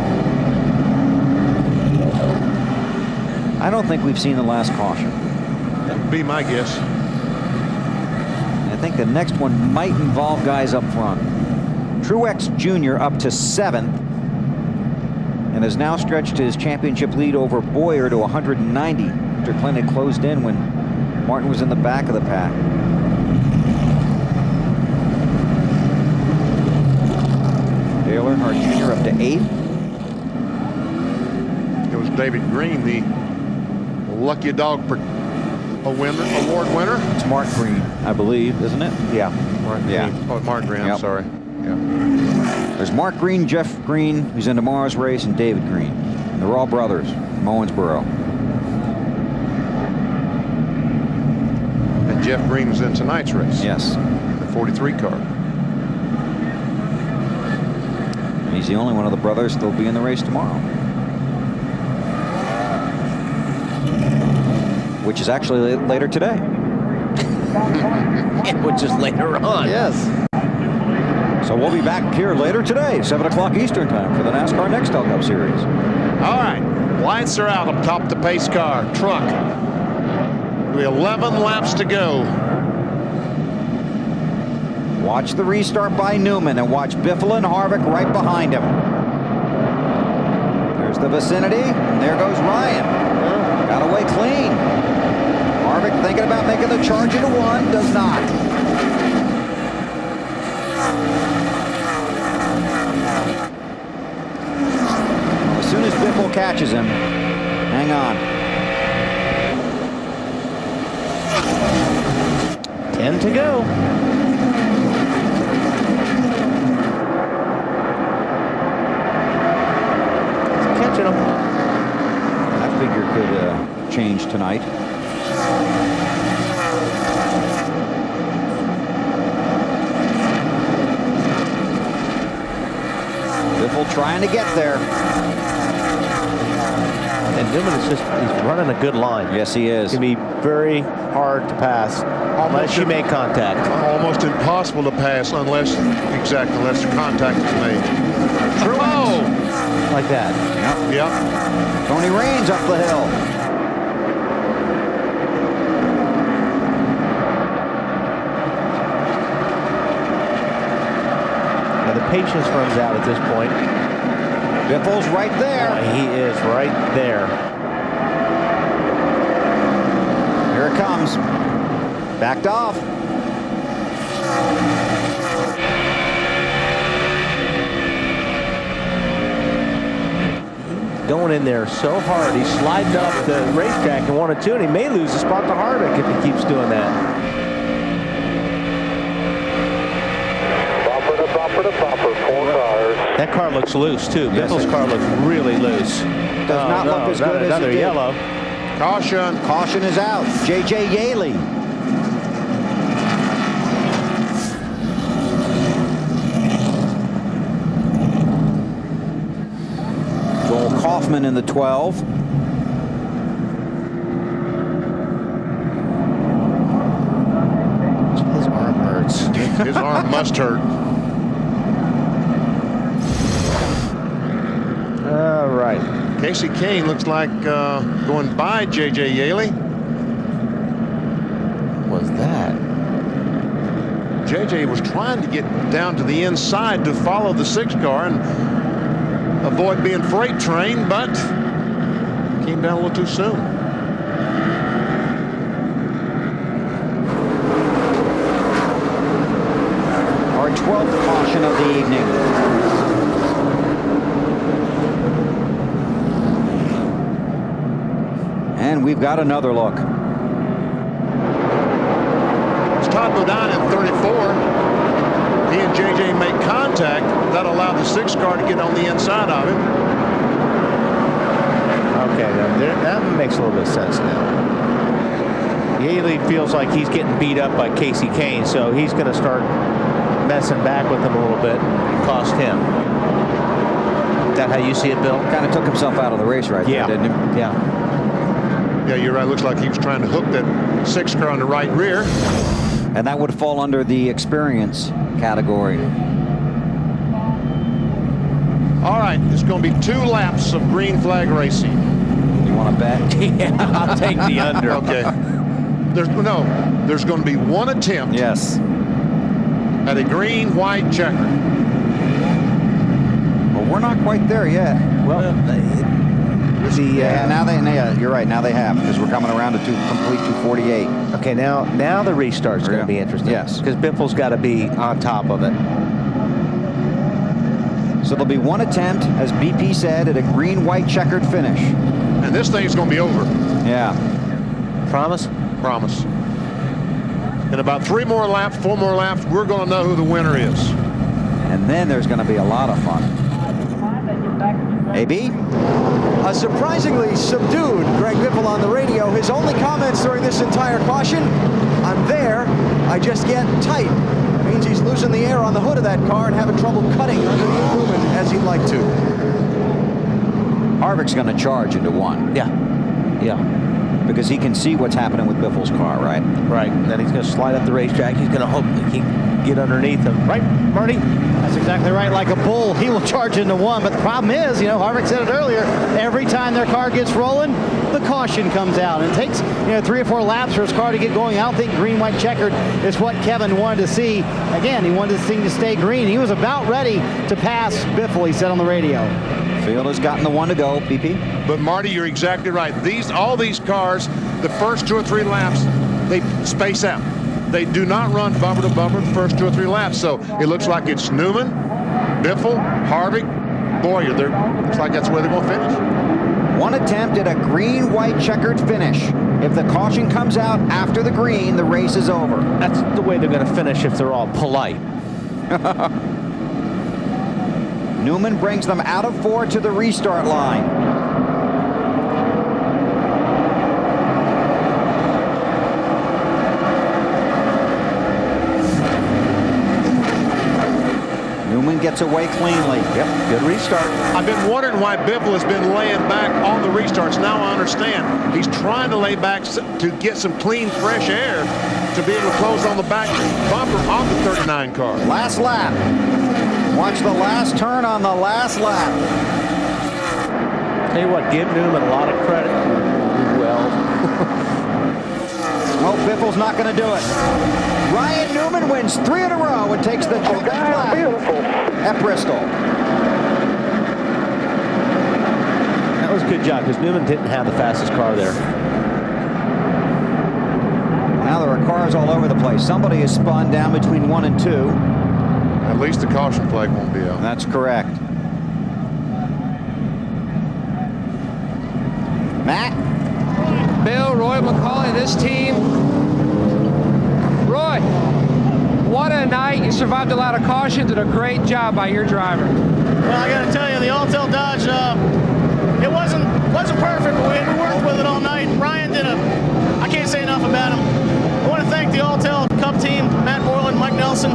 I don't think we've seen the last caution. That would be my guess. I think the next one might involve guys up front. Truex Jr. up to 7th and has now stretched his championship lead over Bowyer to 190 after Clinton closed in when Martin was in the back of the pack. Dale Earnhardt Jr. up to 8th. It was David Green, the lucky dog award winner. It's Mark Green, I believe, isn't it? Yeah. Mark Green. Yeah. Oh, Mark Green. Yep. I'm sorry. Yeah. There's Mark Green, Jeff Green, who's in tomorrow's race, and David Green. They're all brothers from Owensboro. And Jeff Green was in tonight's race. Yes. The 43 car. And he's the only one of the brothers that'll be in the race tomorrow. Which is actually later today. Which is later on. Yes. So we'll be back here later today, 7 o'clock Eastern time for the NASCAR Nextel Cup Series. All right. Lights are out up top the pace car. Truck. 11 laps to go. Watch the restart by Newman and watch Biffle and Harvick right behind him. There's the vicinity. And there goes Ryan. Got away clean. Harvick thinking about making the charge into 1. Does not. As soon as Biffle catches him, hang on. 10 to go. Catching him. That figure could change tonight. Biffle trying to get there. And Newman is just, he's running a good line. Yes, he is. It's going to be very hard to pass unless you make contact. Almost impossible to pass unless contact is made. Oh! Like that. Yep. Tony Raines up the hill. Now the patience runs out at this point. Biffle's right there. He is right there. Here it comes. Backed off. Going in there so hard. He's sliding up the racetrack in 1 or 2, and he may lose the spot to Harvick if he keeps doing that. Bumper to bumper to bumper, 4 cars. That car looks loose, too. Yes, Biffle's car looks really loose. Does not look as good as another it did. yellow. Caution. Caution is out. J.J. Yaley. Joel Kaufman in the 12. His arm hurts. His arm must hurt. All right. Casey Kane looks like going by J.J. Yaley. What was that? J.J. was trying to get down to the inside to follow the 6 car and avoid being freight trained, but came down a little too soon. Our 12th caution of the evening. And we've got another look. It's Todd Bodine in 34. He and J.J. make contact. That allowed the 6 car to get on the inside of him. Okay, that makes a little bit of sense now. Yaley feels like he's getting beat up by Casey Kane, so he's going to start messing back with him a little bit and cost him. Is that how you see it, Bill? Kind of took himself out of the race right there, didn't he? Yeah. Yeah, you're right. Looks like he was trying to hook that 6 car on the right rear. And that would fall under the experience category. All right, it's going to be 2 laps of green flag racing. You want to bet? Yeah, I'll take the under. Okay. There's going to be one attempt. Yes. At a green-white checker. Well, we're not quite there yet. Well, you're right. Now they have, because we're coming around to complete 248. Okay, now the restart's going to be interesting. Yes. Because Biffle's got to be on top of it. So there'll be one attempt, as BP said, at a green-white checkered finish. And this thing's going to be over. Yeah. Promise? Promise. In about 3 more laps, 4 more laps, we're going to know who the winner is. And then there's going to be a lot of fun. AB? A surprisingly subdued Greg Biffle on the radio. His only comments during this entire caution: I'm there, I just get tight. It means he's losing the air on the hood of that car and having trouble cutting underneath Newman as he'd like to. Harvick's going to charge into one. Yeah. Because he can see what's happening with Biffle's car, right? Right. Then he's going to slide up the racetrack. He's going to hope that he can get underneath him. Right, Marty? That's exactly right. Like a bull, he will charge into one. But the problem is, Harvick said it earlier, every time their car gets rolling, the caution comes out. And it takes, 3 or 4 laps for his car to get going. I don't think green-white checkered is what Kevin wanted to see. Again, he wanted this thing to stay green. He was about ready to pass Biffle, he said on the radio. Field has gotten the one to go, BP. But Marty, you're exactly right. All these cars, the first 2 or 3 laps, they space out. They do not run bumper to bumper the first 2 or 3 laps. So it looks like it's Newman, Biffle, Harvick, Bowyer. Looks like that's where they're going to finish. One attempt at a green-white checkered finish. If the caution comes out after the green, the race is over. That's the way they're going to finish if they're all polite. Newman brings them out of 4 to the restart line. Newman gets away cleanly. Yep, good restart. I've been wondering why Biffle has been laying back on the restarts. Now I understand. He's trying to lay back to get some clean, fresh air to be able to close on the back bumper on the 39 car. Last lap. Watch the last turn on the last lap. Tell you what, give Newman a lot of credit. Well. Oh, Biffle's not going to do it. Ryan Newman wins 3 in a row and takes the 12th lap at Bristol. That was a good job, because Newman didn't have the fastest car there. Now there are cars all over the place. Somebody is spun down between 1 and 2. At least the caution flag won't be out. That's correct. Matt? Bill, Roy McCauley, this team. Roy, what a night. You survived a lot of cautions, and a great job by your driver. Well, I got to tell you, the Alltel Dodge, it wasn't perfect, but we worked with it all night. Ryan I can't say enough about him. I want to thank the Alltel Cup team, Matt Moreland, Mike Nelson.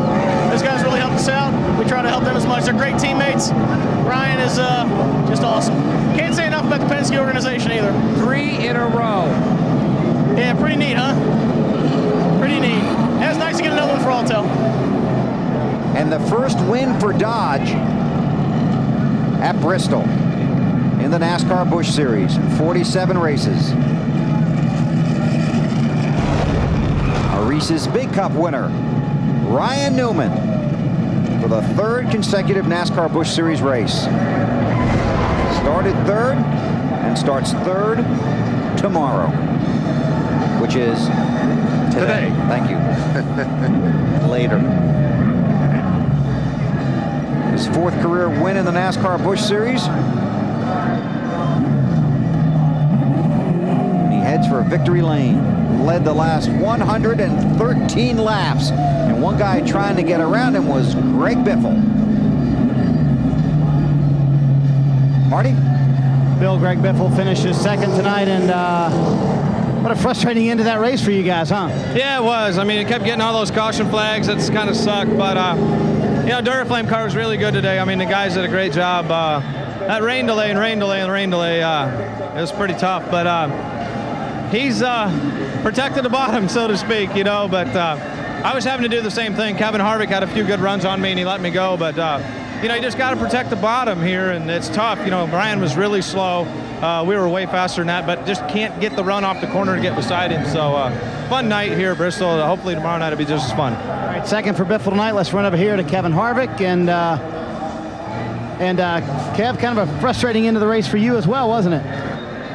Those guys really helped us out. We try to help them as much. They're great teammates. Ryan is just awesome. Can't say enough about the Penske organization either. 3 in a row. Yeah, pretty neat, huh? Pretty neat. And it's nice to get another one for Alltel. And the first win for Dodge at Bristol in the NASCAR Busch Series. 47 races. A Reese's Big Cup winner, Ryan Newman, for the 3rd consecutive NASCAR Busch Series race. Started 3rd and starts 3rd tomorrow, which is today. Thank you. Later. His 4th career win in the NASCAR Busch Series. And he heads for victory lane. Led the last 113 laps. And one guy trying to get around him was Greg Biffle. Marty? Bill, Greg Biffle finishes 2nd tonight, and what a frustrating end to that race for you guys, huh? Yeah, it was. I mean, it kept getting all those caution flags. That's kind of sucked, but Duraflame car was really good today. I mean, the guys did a great job. That rain delay, it was pretty tough, but he's protected the bottom, so to speak, but I was having to do the same thing. Kevin Harvick had a few good runs on me, and he let me go, but you just got to protect the bottom here, and it's tough. Brian was really slow. we were way faster than that, but just can't get the run off the corner to get beside him. So fun night here at Bristol. Hopefully tomorrow night will be just as fun. All right, second for Biffle tonight. Let's run over here to Kevin Harvick. And Kev, kind of a frustrating end of the race for you as well, wasn't it?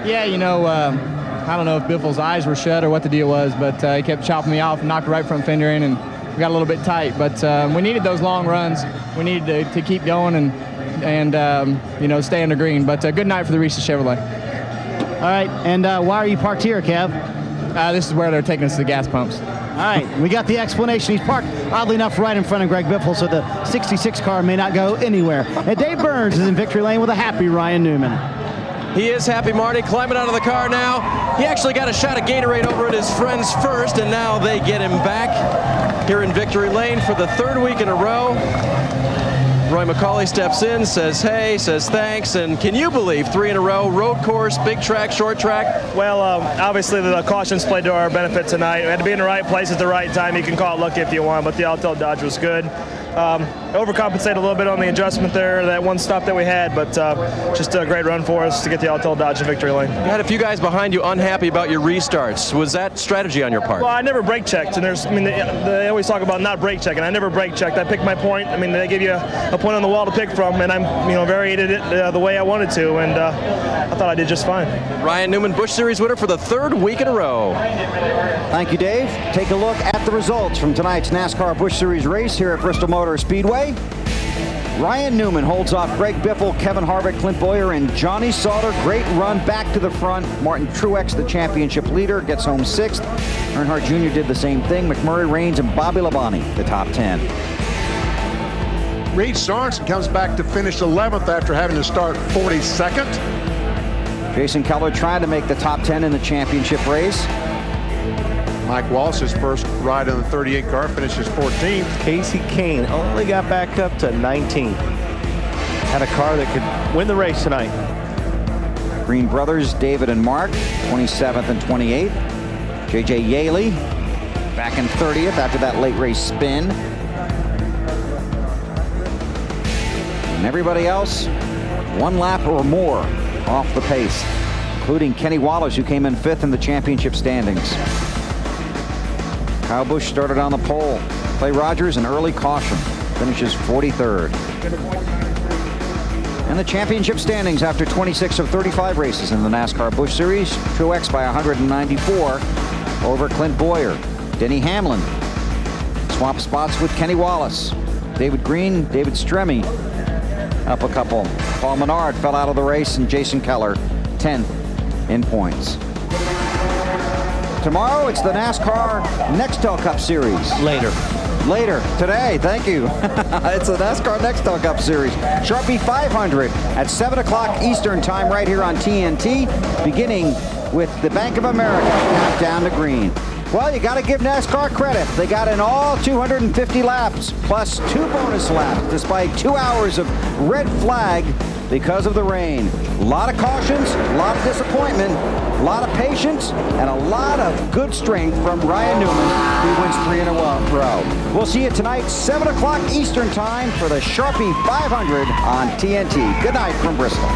Yeah, you know, I don't know if Biffle's eyes were shut or what the deal was, but he kept chopping me off and knocked the right front fender in, and we got a little bit tight. But we needed those long runs. We needed to keep going and you know, stay under green. But good night for the Reese's Chevrolet. All right, and why are you parked here, Kev? This is where they're taking us to the gas pumps. All right, we got the explanation. He's parked, oddly enough, right in front of Greg Biffle, so the 66 car may not go anywhere. And Dave Burns is in victory lane with a happy Ryan Newman. He is happy, Marty, climbing out of the car now. He actually got a shot of Gatorade over at his friends first, and now they get him back here in victory lane for the third week in a row. Roy McCauley steps in, says hey, says thanks, and can you believe 3 in a row? Road course, big track, short track? Well, obviously the cautions played to our benefit tonight. We had to be in the right place at the right time. You can call it lucky if you want, but the Altel Dodge was good. Overcompensated a little bit on the adjustment there, that one stop that we had, but just a great run for us to get the Altel Dodge in victory lane. You had a few guys behind you unhappy about your restarts. Was that strategy on your part? Well, I never brake checked, and they always talk about not brake checking. I never brake checked. I picked my point. I mean, they give you a point on the wall to pick from, and I'm, variated it the way I wanted to, and I thought I did just fine. Ryan Newman, Busch Series winner for the third week in a row. Thank you, Dave. Take a look at the results from tonight's NASCAR Busch Series race here at Bristol Motor Speedway. Ryan Newman holds off Greg Biffle, Kevin Harvick, Clint Bowyer, and Johnny Sauter. Great run back to the front. Martin Truex, the championship leader, gets home 6th. Earnhardt Jr. did the same thing. McMurray, Raines, and Bobby Labonte, the top 10. Reed Sorensen comes back to finish 11th after having to start 42nd. Jason Keller tried to make the top 10 in the championship race. Mike Wallace's first ride in the 38 car finishes 14th. Casey Kane only got back up to 19th. Had a car that could win the race tonight. Green brothers, David and Mark, 27th and 28th. J.J. Yaley back in 30th after that late race spin. And everybody else, 1 lap or more off the pace, including Kenny Wallace, who came in 5th in the championship standings. Kyle Busch started on the pole. Clay Rogers, an early caution, finishes 43rd. And the championship standings after 26 of 35 races in the NASCAR Busch Series. Truex by 194 over Clint Bowyer. Denny Hamlin swapped spots with Kenny Wallace. David Green, David Stremme up a couple. Paul Menard fell out of the race, and Jason Keller 10th in points. Tomorrow, it's the NASCAR Nextel Cup Series. Later, today, thank you. It's the NASCAR Nextel Cup Series. Sharpie 500 at 7 o'clock Eastern Time right here on TNT, beginning with the Bank of America countdown to green. Well, you got to give NASCAR credit. They got in all 250 laps, plus 2 bonus laps, despite 2 hours of red flag because of the rain. A lot of cautions, a lot of disappointment, a lot of patience, and a lot of good strength from Ryan Newman, who wins 3 in a row. We'll see you tonight, 7 o'clock Eastern Time for the Sharpie 500 on TNT. Good night from Bristol.